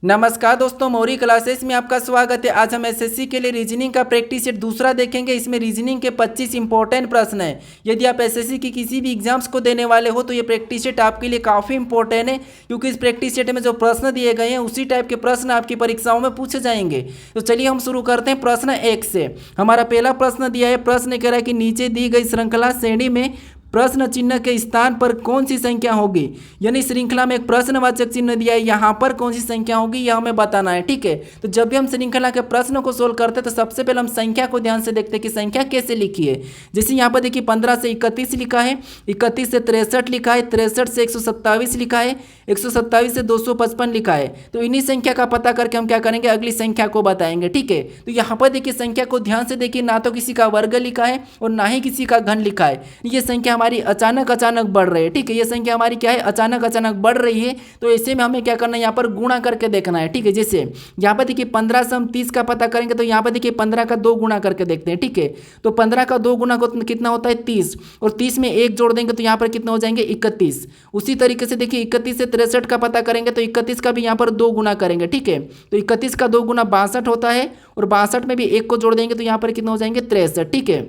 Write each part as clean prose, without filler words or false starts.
नमस्कार दोस्तों, मौरी क्लासेस में आपका स्वागत है। आज हम एसएससी के लिए रीजनिंग का प्रैक्टिस सेट दूसरा देखेंगे। इसमें रीजनिंग के 25 इंपॉर्टेंट प्रश्न हैं। यदि आप एसएससी की किसी भी एग्जाम्स को देने वाले हो तो ये प्रैक्टिस सेट आपके लिए काफ़ी इंपॉर्टेंट है, क्योंकि इस प्रैक्टिस सेट में जो प्रश्न दिए गए हैं उसी टाइप के प्रश्न आपकी परीक्षाओं में पूछे जाएंगे। तो चलिए हम शुरू करते हैं प्रश्न 1 से। हमारा पहला प्रश्न दिया है। प्रश्न कह रहा है कि नीचे दी गई श्रृंखला श्रेणी में प्रश्न चिन्ह के स्थान पर कौन सी संख्या होगी। यानी श्रृंखला में एक प्रश्नवाचक चिन्ह दिया है, यहाँ पर कौन सी संख्या होगी यह हमें बताना है। ठीक है, तो जब भी हम श्रृंखला के प्रश्न को सोल्व करते हैं तो सबसे पहले हम संख्या को ध्यान से देखते हैं कि संख्या कैसे लिखी है। जैसे यहाँ पर देखिए 15 से 31 लिखा है, 31 से 63 लिखा है, 63 से 127 लिखा है, 127 से 255 लिखा है। तो इन्हीं संख्या का पता करके हम क्या करेंगे, अगली संख्या को बताएंगे। ठीक है, तो यहाँ पर देखिए संख्या को ध्यान से देखिए, ना तो किसी का वर्ग लिखा है और ना ही किसी का घन लिखा है। ये संख्या हमारी अचानक बढ़ रही है। ठीक है, ये संख्या हमारी क्या है, अचानक बढ़ रही है। तो ऐसे में हमें क्या करना है, यहाँ पर गुणा करके देखना है। ठीक है, जैसे यहाँ पर देखिए 15 से हम 30 का पता करेंगे तो यहाँ पर देखिए 15 का 2 गुणा करके देखते हैं। ठीक है, तो 15 का 2 गुणा कितना होता है 30, और 30 में 1 जोड़ देंगे तो यहाँ पर कितना हो जाएंगे 31। उसी तरीके से देखिए 31 से 63 का पता करेंगे तो 31 का भी यहाँ पर 2 गुना करेंगे। ठीक है, तो 31 का 2 गुना 62 होता है, और 62 में भी 1 को जोड़ देंगे तो यहाँ पर कितना हो जाएंगे 63। ठीक है,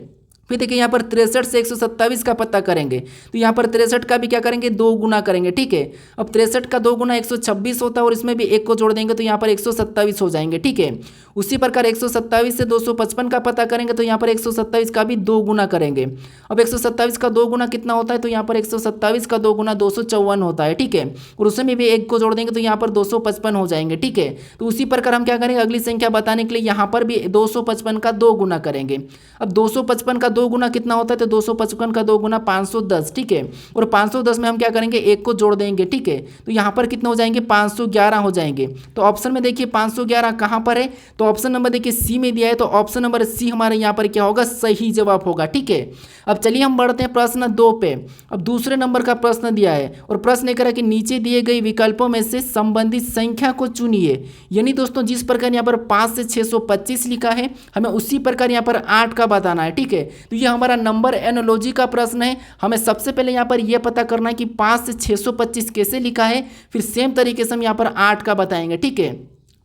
फिर देखिए यहाँ पर 63 से 127 का पता करेंगे तो यहाँ पर 63 का भी क्या करेंगे 2 गुना करेंगे। ठीक है, अब 63 का 2 गुना 126 होता है, और इसमें भी 1 को जोड़ देंगे तो यहाँ पर 127 हो जाएंगे। ठीक है, उसी प्रकार 127 से 255 का पता करेंगे तो यहाँ पर 127 का भी 2 गुना करेंगे। अब 127 का 2 गुना कितना होता है, तो यहाँ पर 127 का 2 गुना 254 होता है। ठीक है, और उसमें भी 1 को जोड़ देंगे तो यहाँ पर 255 हो जाएंगे। ठीक है, तो उसी प्रकार हम क्या करेंगे, अगली संख्या बताने के लिए यहाँ पर भी 255 का 2 गुना करेंगे। अब 255 का 2 गुना कितना होता है, तो 255 का 2 गुना 510। ठीक है, और 510 में हम क्या करेंगे 1 को जोड़ देंगे। ठीक है, तो यहाँ पर कितना हो जाएंगे 511 हो जाएंगे। तो ऑप्शन में देखिए 511 कहाँ पर है, तो ऑप्शन नंबर देखिए सी में दिया है, तो ऑप्शन नंबर सी हमारे यहाँ पर क्या होगा, सही जवाब होगा। ठीक है, अब चलिए हम बढ़ते हैं प्रश्न 2 पे। अब दूसरे नंबर का प्रश्न दिया है, और प्रश्न ये कह रहा है कि नीचे दिए गए विकल्पों में से संबंधित संख्या को चुनिए। यानी दोस्तों जिस प्रकार यहाँ पर 5 से 625 लिखा है, हमें उसी प्रकार यहाँ पर 8 का बताना है। ठीक है, तो ये हमारा नंबर एनोलॉजी का प्रश्न है। हमें सबसे पहले यहाँ पर यह पता करना है कि 5 से 625 कैसे लिखा है, फिर सेम तरीके से हम यहाँ पर 8 का बताएंगे। ठीक है,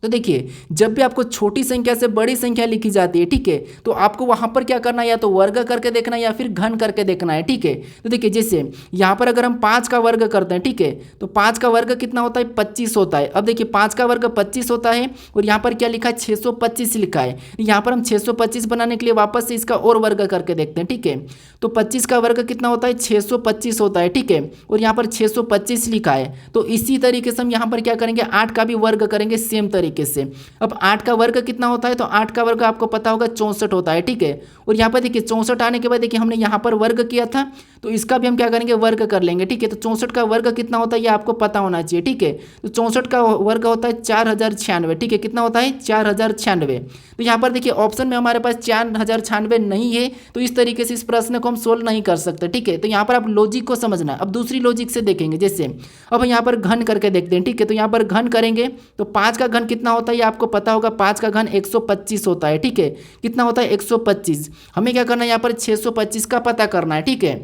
तो देखिए जब भी आपको छोटी संख्या से बड़ी संख्या लिखी जाती है, ठीक है, तो आपको वहां पर क्या करना है, या तो वर्ग करके देखना है या फिर घन करके देखना है। ठीक है, तो देखिए जैसे यहाँ पर अगर हम 5 का वर्ग करते हैं, ठीक है, तो 5 का वर्ग कितना होता है 25 होता है। अब देखिए 5 का वर्ग 25 होता है, और यहाँ पर क्या लिखा है 625 लिखा है। यहाँ पर हम 625 बनाने के लिए वापस से इसका और वर्ग करके देखते हैं। ठीक है, तो 25 का वर्ग कितना होता है 625 होता है। ठीक है, और यहाँ पर 625 लिखा है। तो इसी तरीके से हम यहाँ पर क्या करेंगे 8 का भी वर्ग करेंगे सेम तरीके से। अब 8 का वर्ग कितना होता है, तो 8 का वर्ग आपको पता होगा 64 होता है। ठीक है, और यहाँ पर देखिए 64 आने के बाद देखिए हमने यहाँ पर वर्ग किया था, तो इसका भी हम क्या करेंगे वर्ग कर लेंगे। ठीक है, तो 64 का वर्ग कितना होता है ये आपको पता होना चाहिए। ठीक है, तो 64 का वर्ग होता है 4096। ठीक है, कितना होता है 4096। तो यहाँ पर देखिए ऑप्शन में हमारे पास 4096 नहीं है, तो इस तरीके से इस प्रश्न को हम सोल्व नहीं कर सकते। ठीक है, तो यहाँ पर आप लॉजिक को समझना है। अब दूसरी लॉजिक से देखेंगे, जैसे अब यहाँ पर घन करके देखते हैं। ठीक है, तो यहाँ पर घन करेंगे तो 5 का घन कितना होता है ये आपको पता होगा, 5 का घन 125 होता है। ठीक है, कितना होता है 125। हमें क्या करना है यहाँ पर 625 का पता करना है। ठीक है,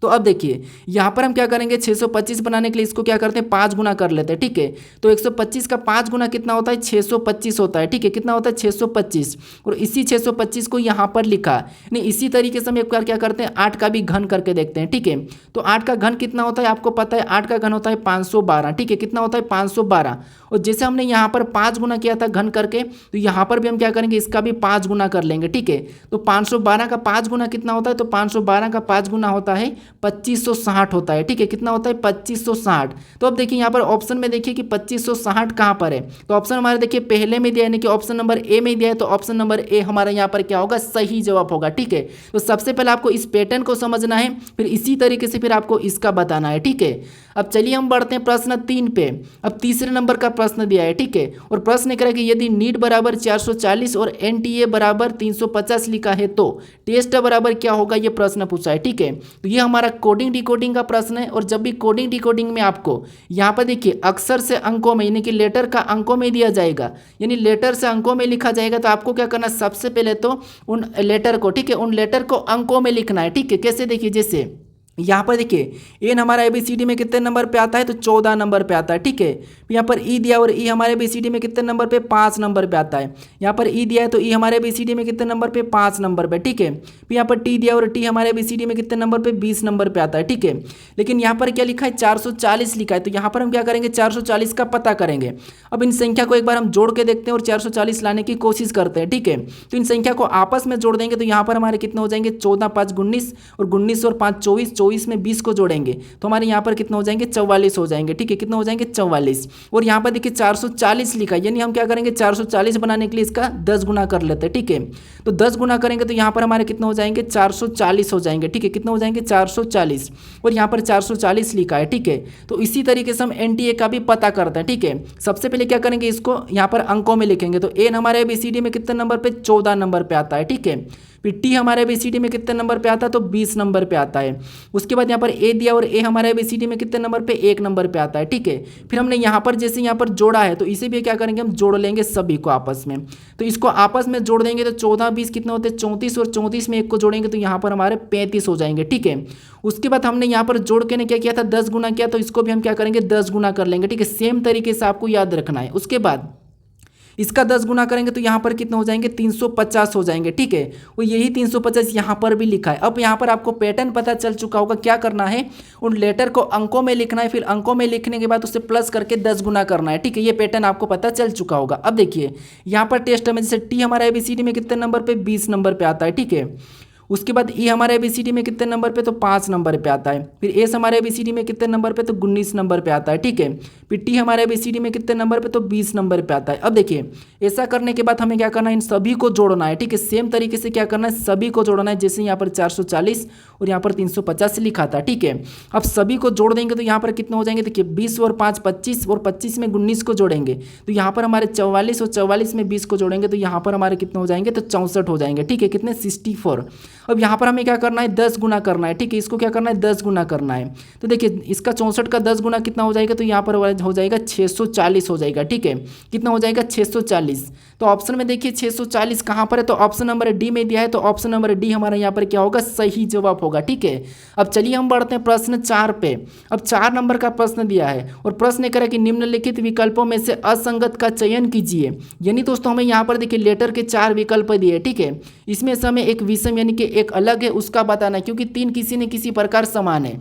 तो अब देखिए यहाँ पर हम क्या करेंगे 625 बनाने के लिए इसको क्या करते हैं 5 गुना कर लेते हैं। ठीक है, तो 125 का 5 गुना कितना होता है 625 होता है। ठीक है, कितना होता है 625, और इसी 625 को यहाँ पर लिखा नहीं। इसी तरीके से हम एक बार क्या करते हैं 8 का भी घन करके देखते हैं। ठीक है, तो 8 का घन कितना होता है आपको पता है, 8 का घन होता है 512। ठीक है, कितना होता है 512, और जैसे हमने यहाँ पर 5 गुना किया था घन करके, तो यहाँ पर भी हम क्या करेंगे इसका भी 5 गुना कर लेंगे। ठीक है, तो 512 का 5 गुना कितना होता है, तो 512 का 5 गुना होता है 2560 होता है। ठीक है, कितना होता है 2560। तो अब देखिए यहाँ पर ऑप्शन में देखिए कि 2560 कहाँ पर है, तो ऑप्शन हमारे देखिए पहले में दिया है, यानी कि ऑप्शन नंबर ए में दिया है, तो ऑप्शन नंबर ए हमारा यहाँ पर क्या होगा सही जवाब होगा। ठीक है, तो सबसे पहले आपको इस पैटर्न को समझना है, फिर इसी तरीके से फिर आपको इसका बताना है। ठीक है, अब चलिए हम बढ़ते हैं प्रश्न 3 पे। अब तीसरे नंबर का प्रश्न दिया है। ठीक है, और प्रश्न कह रहा है कि यदि नीट बराबर 440 और एनटीए बराबर 350 लिखा है तो टेस्ट बराबर क्या होगा, ये प्रश्न पूछा है। ठीक है, तो ये हमारा कोडिंग डिकोडिंग का प्रश्न है, और जब भी कोडिंग डिकोडिंग में आपको यहाँ पर देखिए अक्षर से अंकों में यानी कि लेटर का अंकों में दिया जाएगा, यानी लेटर से अंकों में लिखा जाएगा, तो आपको क्या करना सबसे पहले तो उन लेटर को, ठीक है, उन लेटर को अंकों में लिखना है। ठीक है, कैसे देखिए जैसे यहाँ पर देखिए एन हमारा एबीसीडी में कितने नंबर पे आता है, तो 14 नंबर पे आता है। ठीक है, यहाँ पर ई दिया और ई हमारे एबीसीडी में कितने नंबर पे, 5 नंबर पे आता है। यहाँ पर ई दिया है तो ई हमारे एबीसीडी में कितने नंबर पे, 5 नंबर पे। ठीक है, फिर यहाँ पर टी दिया और टी हमारे एबीसीडी में कितने नंबर पे, 20 नंबर पे आता है। ठीक है, लेकिन यहाँ पर क्या लिखा है, 440 लिखा है, तो यहाँ पर हम क्या करेंगे, 440 का पता करेंगे। अब इन संख्या को एक बार हम जोड़ के देखते हैं और 440 लाने की कोशिश करते हैं। ठीक है, तो इन संख्या को आपस में जोड़ देंगे तो यहाँ पर हमारे कितने हो जाएंगे, 14 5 19 और 19 और 5 24, 24 में 20 को जोड़ेंगे तो हमारे यहाँ पर कितने हो जाएंगे, 44 हो जाएंगे। ठीक है, कितने हो जाएंगे, 44। और यहाँ पर देखिए 440 लिखा है, यानी हम क्या करेंगे, 440 बनाने के लिए इसका 10 गुना कर लेते हैं। ठीक है, तो 10 गुना करेंगे तो यहाँ पर हमारे कितने हो जाएंगे, 440 हो जाएंगे। ठीक है, कितने हो जाएंगे, 440, और यहाँ पर 440 लिखा है। ठीक है, तो इसी तरीके से हम एनटीए का भी पता करते हैं। ठीक है, सबसे पहले क्या करेंगे, इसको यहाँ पर अंकों में लिखेंगे तो एन हमारे एबीसीडी में कितने नंबर पे, 14 नंबर पे आता है। ठीक है, फिर टी हमारे एबीसीडी में कितने नंबर पे आता है, तो 20 नंबर पे आता है। उसके बाद यहाँ पर ए दिया और ए हमारे एबीसीडी में कितने नंबर पे, 1 नंबर पे आता है। ठीक है, फिर हमने यहाँ पर जैसे यहाँ पर जोड़ा है तो इसे भी क्या करेंगे, हम जोड़ लेंगे सभी को आपस में। तो इसको आपस में जोड़ देंगे तो 14 20 कितने होते हैं, 34, और 34 में 1 को जोड़ेंगे तो यहाँ पर हमारे 35 हो जाएंगे। ठीक है, उसके बाद हमने यहाँ पर जोड़ के ने क्या किया था, 10 गुना किया, तो इसको भी हम क्या करेंगे, 10 गुना कर लेंगे। ठीक है, सेम तरीके से आपको याद रखना है। उसके बाद इसका 10 गुना करेंगे तो यहाँ पर कितने हो जाएंगे, 350 हो जाएंगे। ठीक है, वो यही 350 यहाँ पर भी लिखा है। अब यहाँ पर आपको पैटर्न पता चल चुका होगा, क्या करना है, उन लेटर को अंकों में लिखना है, फिर अंकों में लिखने के बाद उसे प्लस करके 10 गुना करना है। ठीक है, ये पैटर्न आपको पता चल चुका होगा। अब देखिए यहाँ पर टेस्ट में जैसे टी हमारा एबीसीडी में कितने नंबर पे, 20 नंबर पे आता है। ठीक है, उसके बाद ई हमारे एबीसीडी में कितने नंबर पे, तो 5 नंबर पे आता है। फिर एस हमारे एबीसीडी में कितने नंबर पे, तो 19 नंबर पे आता है। ठीक है, फिर टी हमारे एबीसीडी में कितने नंबर पे, तो 20 नंबर पे आता है। अब देखिए ऐसा करने के बाद हमें क्या करना है, इन सभी को जोड़ना है। ठीक है, सेम तरीके से क्या करना है, सभी को जोड़ना है। जैसे यहाँ पर 440 और यहाँ पर 350 लिखा था। ठीक है, अब सभी को जोड़ देंगे तो यहाँ पर कितने हो जाएंगे, देखिए 20 और 5 25, और 25 में 19 को जोड़ेंगे तो यहाँ पर हमारे 44, और 44 में 20 को जोड़ेंगे तो यहाँ पर हमारे कितने हो जाएंगे, तो 64 हो जाएंगे। ठीक है, कितने, 64। अब यहाँ पर हमें क्या करना है, 10 गुना करना है। ठीक है, इसको क्या करना है, 10 गुना करना है। तो देखिए इसका 64 का 10 गुना कितना हो जाएगा, तो यहाँ पर हो जाएगा 640 हो जाएगा। ठीक है, कितना हो जाएगा, 640। तो ऑप्शन में देखिए 640 कहाँ पर है, तो ऑप्शन नंबर डी में दिया है, तो ऑप्शन नंबर डी हमारा यहाँ पर क्या होगा, सही जवाब होगा। ठीक है, अब चलिए हम बढ़ते हैं प्रश्न 4 पे। अब 4 नंबर का प्रश्न दिया है और प्रश्न करें कि निम्नलिखित विकल्पों में से असंगत का चयन कीजिए। यानी दोस्तों हमें यहाँ पर देखिए लेटर के 4 विकल्प दिए। ठीक है, इसमें से हमें एक विषम यानी कि एक अलग है उसका बताना है, क्योंकि 3 किसी न किसी प्रकार समान है।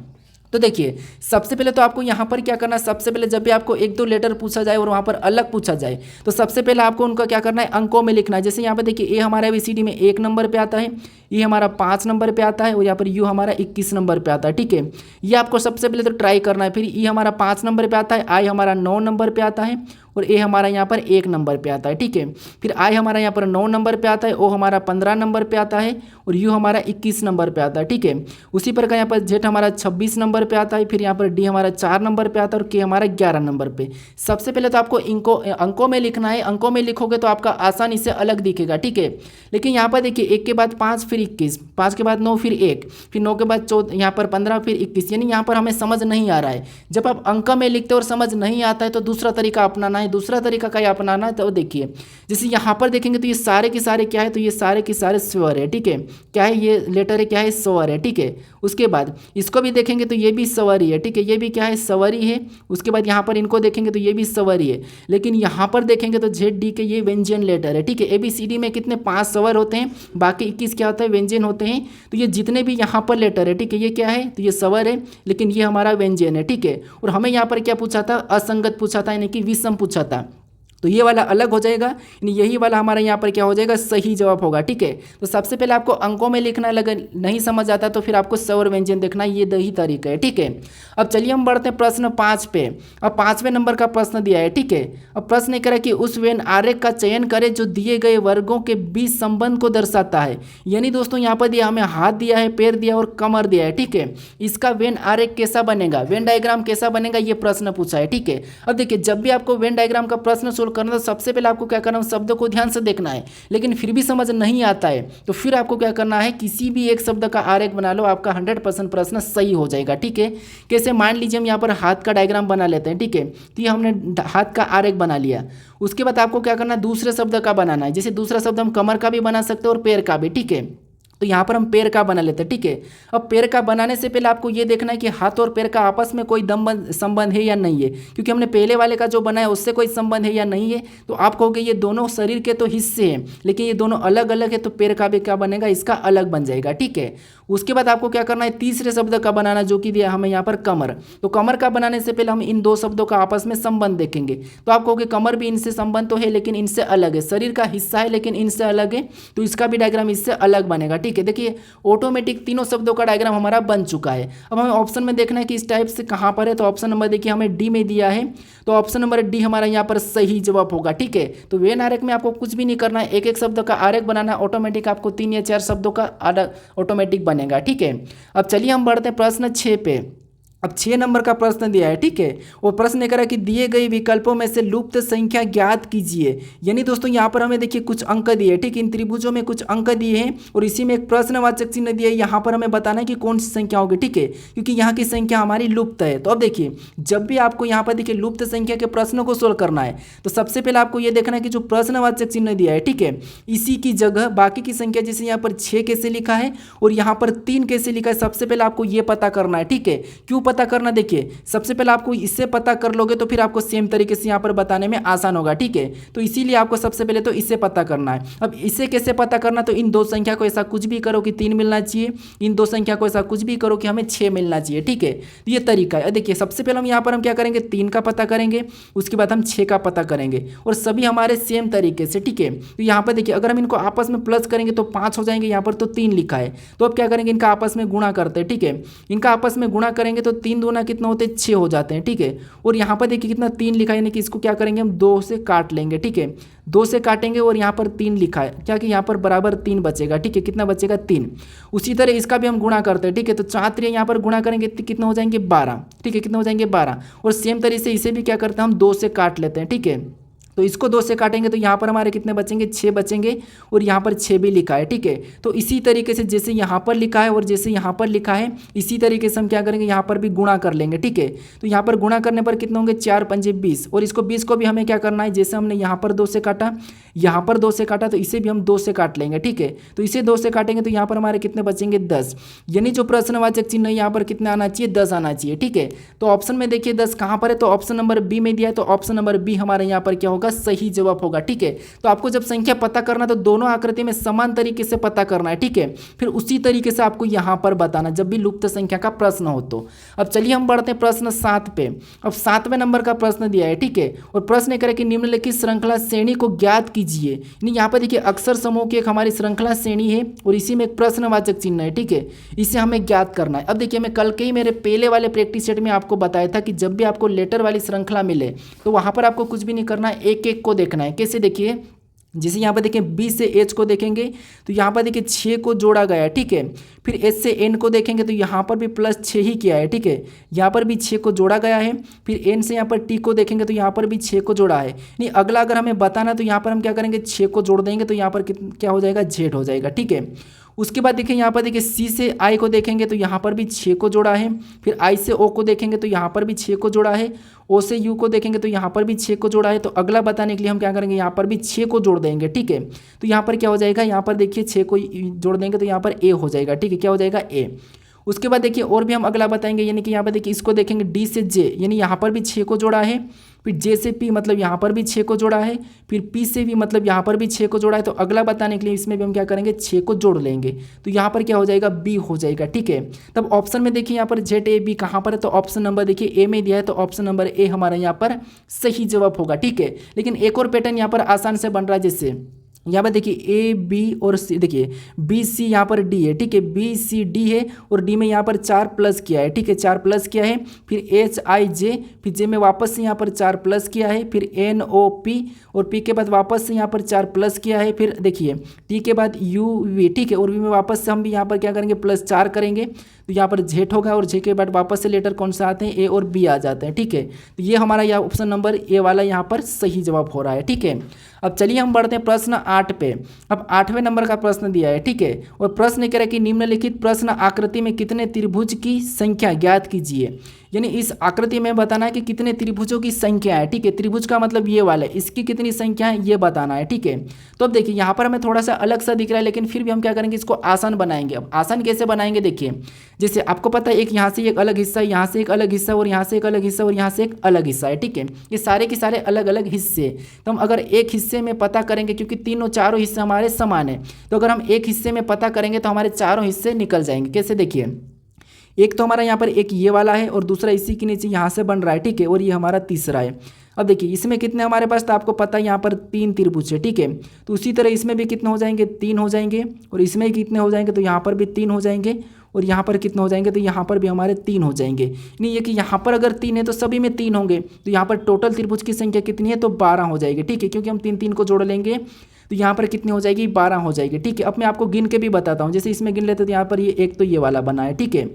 तो देखिए सबसे पहले तो आपको यहाँ पर क्या करना है, सबसे पहले जब भी आपको 1-2 लेटर पूछा जाए और वहाँ पर अलग पूछा जाए तो सबसे पहले आपको उनका क्या करना है, अंकों में लिखना है। जैसे यहाँ पर देखिए ए हमारा एबीसीडी में 1 नंबर पे आता है, ये हमारा 5 नंबर पे आता है, और यहाँ पर यू हमारा 21 नंबर पे आता है। ठीक है, ये आपको सबसे पहले तो ट्राई करना है। फिर ई हमारा 5 नंबर पे आता है, आई हमारा 9 नंबर पे आता है, और ए हमारा यहाँ पर 1 नंबर पे आता है। ठीक है, फिर आई हमारा यहाँ पर 9 नंबर पे आता है, ओ हमारा 15 नंबर पे आता है, और यू हमारा 21 नंबर पे आता है। ठीक है, उसी प्रकार यहाँ पर जेड हमारा 26 नंबर पे आता है, फिर यहाँ पर डी हमारा 4 नंबर पे आता है, और के हमारा 11 नंबर पे। सबसे पहले तो आपको इनको अंकों में लिखना है। अंकों में लिखोगे तो आपका आसानी से अलग दिखेगा। ठीक है, लेकिन यहाँ पर देखिए 1 के बाद 5 फिर 21, 5 के बाद 9 फिर 1, फिर 9 के बाद 14, यहाँ पर 15 फिर 21, यानी यहाँ पर हमें समझ नहीं आ रहा है। जब आप अंक में लिखते और समझ नहीं आता है तो दूसरा तरीका अपनाना है। दूसरा तरीका क्या अपनाना है, तो देखिए जैसे यहाँ पर देखेंगे तो ये सारे के सारे क्या है, तो ये सारे के सारे स्वर है। ठीक है, क्या है, ये लेटर है, क्या है, स्वर है। ठीक है, उसके बाद इसको भी देखेंगे तो ये भी सवरी है। ठीक है, ये भी क्या है, सवरी है। उसके बाद यहाँ पर इनको देखेंगे तो ये भी सवरी है, लेकिन यहाँ पर देखेंगे तो जेड डी के ये व्यंजन लेटर है। ठीक है, एबीसीडी में कितने 5 स्वर होते हैं, बाकी 21 क्या होता है, व्यंजन होते हैं। तो ये जितने भी यहाँ पर लेटर है, ठीक है, ये क्या है, तो ये स्वर है, लेकिन ये हमारा व्यंजन है। ठीक है, और हमें यहाँ पर क्या पूछा था, असंगत पूछा था, यानी कि विषम पूछा था। तो ये वाला अलग हो जाएगा, यानी यही वाला हमारा यहाँ पर क्या हो जाएगा, सही जवाब होगा। ठीक है, तो सबसे पहले आपको अंकों में लिखना है, अगर नहीं समझ आता तो फिर आपको स्वर व्यंजन देखना, ये दही तरीका है। ठीक है, अब चलिए हम बढ़ते हैं प्रश्न 5 पे। अब 5वें नंबर का प्रश्न दिया है। ठीक है, अब प्रश्न ये करें कि उस वेन आरेख का चयन करें जो दिए गए वर्गों के बीच संबंध को दर्शाता है। यानी दोस्तों यहाँ पर दिया, हमें हाथ दिया है, पैर दिया और कमर दिया है। ठीक है, इसका वेन आरेख कैसा बनेगा, वेन डायग्राम कैसा बनेगा, ये प्रश्न पूछा है। ठीक है, अब देखिए जब भी आपको वेन डायग्राम का प्रश्न करना, तो सबसे पहले आपको क्या करना है, शब्द को ध्यान से देखना है। लेकिन फिर भी समझ नहीं आता है तो फिर आपको क्या करना है, किसी भी एक शब्द का आरेख बना लो, आपका 100% प्रश्न सही हो जाएगा। ठीक है, कैसे, मान लीजिए हम यहाँ पर हाथ का डायग्राम बना लेते हैं। ठीक है, तो ये हमने हाथ का आरेख बना लिया। उसके बाद आपको क्या करना है, दूसरे शब्द का बनाना है। जैसे दूसरा शब्द हम कमर का भी बना सकते हैं और पैर का भी। ठीक है, तो यहाँ पर हम पैर का बना लेते हैं। ठीक है, अब पैर का बनाने से पहले आपको ये देखना है कि हाथ और पैर का आपस में कोई संबंध है या नहीं है, क्योंकि हमने पहले वाले का जो बनाया उससे कोई संबंध है या नहीं है। तो आप कहोगे ये दोनों शरीर के तो हिस्से हैं, लेकिन ये दोनों अलग अलग है, तो पैर का भी क्या बनेगा, इसका अलग बन जाएगा। ठीक है, उसके बाद आपको क्या करना है, तीसरे शब्द का बनाना, जो कि दिया हमें यहाँ पर कमर। तो कमर का बनाने से पहले हम इन दो शब्दों का आपस में संबंध देखेंगे। तो आप कहोगे कमर भी इनसे संबंध तो है, लेकिन इनसे अलग है, शरीर का हिस्सा है लेकिन इनसे अलग है, तो इसका भी डायग्राम इससे अलग बनेगा। ठीक है, देखिए ऑटोमेटिक तीनों शब्दों का डायग्राम हमारा बन चुका है। अब हमें ऑप्शन में देखना है कि इस टाइप से कहाँ पर है। तो ऑप्शन नंबर देखिए हमें डी में दिया है, तो ऑप्शन नंबर डी हमारा यहाँ पर सही जवाब होगा। ठीक है, तो वेन आरेख में आपको कुछ भी नहीं करना है, एक एक शब्द का आरेख बनाना, ऑटोमेटिक आपको 3 या 4 शब्दों का ऑटोमेटिक बनेगा। ठीक है, अब चलिए हम बढ़ते हैं प्रश्न 6 पे। अब 6 नंबर का प्रश्न दिया है। ठीक है, वो प्रश्न कह रहा है कि दिए गए विकल्पों में से लुप्त संख्या ज्ञात कीजिए। यानी दोस्तों यहाँ पर हमें देखिए कुछ अंक दिए, ठीक है, इन त्रिभुजों में कुछ अंक दिए हैं और इसी में एक प्रश्नवाचक चिन्ह दिया है। यहाँ पर हमें बताना है कि कौन सी संख्या होगी। ठीक है, क्योंकि यहाँ की संख्या हमारी लुप्त है। तो अब देखिए जब भी आपको यहाँ पर देखिए लुप्त संख्या के प्रश्नों को सोल्व करना है, तो सबसे पहले आपको ये देखना है कि जो प्रश्नवाचक चिन्ह दिया है, ठीक है, इसी की जगह बाकी की संख्या, जैसे यहाँ पर 6 कैसे लिखा है और यहाँ पर 3 कैसे लिखा है, सबसे पहले आपको ये पता करना है। ठीक है, क्यों पता करना, देखिए सबसे पहले आपको इससे पता कर लोगे तो फिर आपको सेम तरीके से यहाँ पर बताने में आसान होगा। ठीक है, तो इसीलिए आपको सबसे पहले तो इससे पता करना है। अब इससे कैसे पता करना, तो इन दो संख्या को ऐसा कुछ भी करो कि 3 मिलना चाहिए, इन दो संख्या को ऐसा कुछ भी करो कि हमें 6 मिलना चाहिए। ठीक है, तो ये तरीका है। देखिए सबसे पहले हम यहाँ पर हम क्या करेंगे, 3 का पता करेंगे, उसके बाद हम 6 का पता करेंगे और सभी हमारे सेम तरीके से। ठीक है, तो यहाँ पर देखिए अगर हम इनको आपस में प्लस करेंगे तो 5 हो जाएंगे, यहाँ पर तो 3 लिखा है, तो अब क्या करेंगे, इनका आपस में गुणा करते हैं। ठीक है, इनका आपस में गुणा करेंगे तो 3 दूना कितना होते हैं, 6 हो जाते हैं। ठीक है, और यहाँ पर देखिए कितना 3 लिखा है, यानी कि इसको क्या करेंगे हम 2 से काट लेंगे। ठीक है, 2 से काटेंगे और यहाँ पर 3 लिखा है, क्या कि यहाँ पर बराबर 3 बचेगा। ठीक है, कितना बचेगा, 3। उसी तरह इसका भी हम गुणा करते हैं। ठीक है, तो 4 यहाँ पर गुणा करेंगे तो कितना हो जाएंगे, 12। ठीक है, कितना हो जाएंगे, 12। और सेम तरीके से इसे भी क्या करते हैं, हम 2 से काट लेते हैं। ठीक है, तो इसको 2 से काटेंगे तो यहाँ पर हमारे कितने बचेंगे, 6 बचेंगे और यहाँ पर 6 भी लिखा है। ठीक है, तो इसी तरीके से जैसे यहाँ पर लिखा है और जैसे यहाँ पर लिखा है, इसी तरीके से हम क्या करेंगे, यहाँ पर भी गुणा कर लेंगे। ठीक है, तो यहाँ पर गुणा करने पर कितने होंगे, 4 पंजे 20, और इसको 20 को भी हमें क्या करना है, जैसे हमने यहाँ पर 2 से काटा, यहाँ पर 2 से काटा, तो इसे भी हम 2 से काट लेंगे। ठीक है, तो इसे 2 से काटेंगे तो यहाँ पर हमारे कितने बचेंगे, 10। यानी जो प्रश्नवाचक चिन्ह यहाँ पर कितना आना चाहिए, 10 आना चाहिए। ठीक है, तो ऑप्शन में देखिए 10 कहाँ पर है, तो ऑप्शन नंबर बी में दिया है, तो ऑप्शन नंबर बी हमारे यहाँ पर क्या होगा, सही जवाब होगा। ठीक है, तो आपको जब संख्या पता करना तो दोनों आकृति में समान तरीके से पता करना है। ठीक है, फिर उसी तरीके से आपको यहां पर बताना जब भी लुप्त संख्या का प्रश्न हो। तो अब चलिए हम बढ़ते हैं प्रश्न 7 पे। अब 7वें नंबर का प्रश्न दिया है। ठीक है, और प्रश्न करें कि निम्नलिखित श्रृंखला श्रेणी को ज्ञात कीजिए। यानी यहाँ पर देखिए अक्षर समूह की एक हमारी श्रृंखला श्रेणी है और इसी में एक प्रश्नवाचक चिन्ह है। ठीक है, इसे हमें ज्ञात करना है। अब देखिए मैं कल के ही मेरे पहले वाले प्रैक्टिस सेट में आपको बताया था कि जब भी आपको लेटर वाली श्रृंखला मिले तो वहां पर आपको कुछ भी नहीं करना है, एक एक को देखना है। कैसे, देखिए जैसे यहाँ पर देखिए बी से एच को देखेंगे तो यहाँ पर देखिए 6 को जोड़ा गया है। ठीक है, फिर एच से एन को देखेंगे तो यहाँ पर भी +6 ही किया है। ठीक है, यहाँ पर भी 6 को जोड़ा गया है। फिर एन से यहाँ पर टी को देखेंगे तो यहाँ पर भी 6 को जोड़ा है। नहीं, अगला अगर हमें बताना तो यहाँ पर हम क्या करेंगे, 6 को जोड़ देंगे तो यहाँ पर क्या हो जाएगा, जेड हो जाएगा। ठीक है, उसके बाद देखिए यहाँ पर देखिए सी से आई को देखेंगे तो यहाँ पर भी 6 को जोड़ा है। फिर आई से ओ को देखेंगे तो यहाँ पर भी 6 को जोड़ा है। ओ से यू को देखेंगे तो यहाँ पर भी 6 को जोड़ा है। तो अगला बताने के लिए हम क्या करेंगे, यहाँ पर भी 6 को जोड़ देंगे। ठीक है, तो यहाँ पर क्या हो जाएगा, यहाँ पर देखिए 6 को जोड़ देंगे तो यहाँ पर ए हो जाएगा। ठीक है, क्या हो जाएगा, ए। उसके बाद देखिए और भी हम अगला बताएंगे, यानी कि यहाँ पर देखिए इसको देखेंगे डी से जे, यानी यहाँ पर भी 6 को जोड़ा है। फिर जे से पी मतलब यहाँ पर भी 6 को जोड़ा है। फिर पी से वी मतलब यहाँ पर भी 6 को जोड़ा है। तो अगला बताने के लिए इसमें भी हम क्या करेंगे, 6 को जोड़ लेंगे तो यहाँ पर क्या हो जाएगा, बी हो जाएगा। ठीक है, तब ऑप्शन में देखिए यहाँ पर जेड ए बी कहाँ पर है, तो ऑप्शन नंबर देखिए ए में दिया है, तो ऑप्शन नंबर ए हमारा यहाँ पर सही जवाब होगा। ठीक है, लेकिन एक और पैटर्न यहाँ पर आसान से बन रहा है, जैसे यहाँ पर देखिए ए बी और सी, देखिए बी सी यहाँ पर डी है। ठीक है, बी सी डी है और डी में यहाँ पर 4 प्लस किया है। ठीक है, 4 प्लस किया है। फिर एच आई जे, फिर जे में वापस से यहाँ पर 4 प्लस किया है। फिर एन ओ पी और पी के बाद वापस से यहाँ पर 4 प्लस किया है। फिर देखिए टी के बाद यू वी। ठीक है, और वी में वापस से हम भी यहाँ पर क्या करेंगे, +4 करेंगे तो यहाँ पर जेड होगा और जे के बाद वापस से लेटर कौन सा आते हैं, ए और बी आ जाते हैं। ठीक है, तो ये हमारा यह ऑप्शन नंबर ए वाला यहाँ पर सही जवाब हो रहा है। ठीक है, अब चलिए हम बढ़ते हैं प्रश्न 8 पे। अब 8वें नंबर का प्रश्न दिया है। ठीक है, और प्रश्न कह रहा है कि निम्नलिखित प्रश्न आकृति में कितने त्रिभुज की संख्या ज्ञात कीजिए। यानी इस आकृति में बताना है कि कितने त्रिभुजों की संख्या है। ठीक है, त्रिभुज का मतलब ये वाला है, इसकी कितनी संख्या है ये बताना है। ठीक है, तो अब देखिए यहाँ पर हमें थोड़ा सा अलग सा दिख रहा है, लेकिन फिर भी हम क्या करेंगे, इसको आसान बनाएंगे। अब आसान कैसे बनाएंगे, देखिए जैसे आपको पता है एक यहाँ से एक अलग हिस्सा, यहाँ से एक अलग हिस्सा, और यहाँ से एक अलग हिस्सा, और यहाँ से एक अलग हिस्सा है। ठीक है, ये सारे के सारे अलग अलग हिस्से। तो हम अगर एक हिस्से में पता करेंगे, क्योंकि तीनों चारों हिस्से हमारे समान है, तो अगर हम एक हिस्से में पता करेंगे तो हमारे चारों हिस्से निकल जाएंगे। कैसे, देखिए एक तो हमारा यहाँ पर एक ये वाला है, और दूसरा इसी के नीचे यहाँ से बन रहा है। ठीक है, और ये हमारा तीसरा है। अब देखिए इसमें कितने हमारे पास, तो आपको पता है यहाँ पर 3 त्रिभुज है। ठीक है, तो उसी तरह इसमें भी कितने हो जाएंगे, 3 हो जाएंगे, और इसमें कितने हो जाएंगे, तो यहाँ पर भी 3 हो जाएंगे, और यहाँ पर कितने हो जाएंगे, तो यहाँ पर भी हमारे 3 हो जाएंगे। नहीं ये कि यहाँ पर अगर 3 है तो सभी में 3 होंगे, तो यहाँ पर टोटल त्रिभुज की संख्या कितनी है, तो 12 हो जाएगी। ठीक है, क्योंकि हम 3 को जोड़ लेंगे तो यहाँ पर कितनी हो जाएगी, 12 हो जाएगी। ठीक है, अब मैं आपको गिन के भी बताता हूँ। जैसे इसमें गिन लेते तो यहाँ पर ये एक तो ये वाला बना है। ठीक है,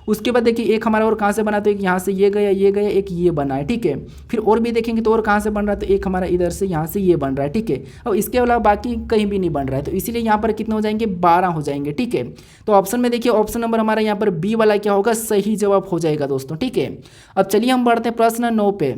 उसके बाद देखिए एक हमारा और कहाँ से बना, तो एक यहाँ से ये गया, ये गया, एक ये बना है। ठीक है, फिर और भी देखेंगे तो और कहाँ से बन रहा है, तो एक हमारा इधर से यहाँ से ये बन रहा है। ठीक है, और इसके अलावा बाकी कहीं भी नहीं बन रहा है, तो इसीलिए यहाँ पर कितने हो जाएंगे, 12 हो जाएंगे। ठीक है, तो ऑप्शन में देखिए ऑप्शन नंबर हमारा यहाँ पर बी वाला क्या होगा, सही जवाब हो जाएगा दोस्तों। ठीक है, अब चलिए हम बढ़ते हैं प्रश्न 9 पे।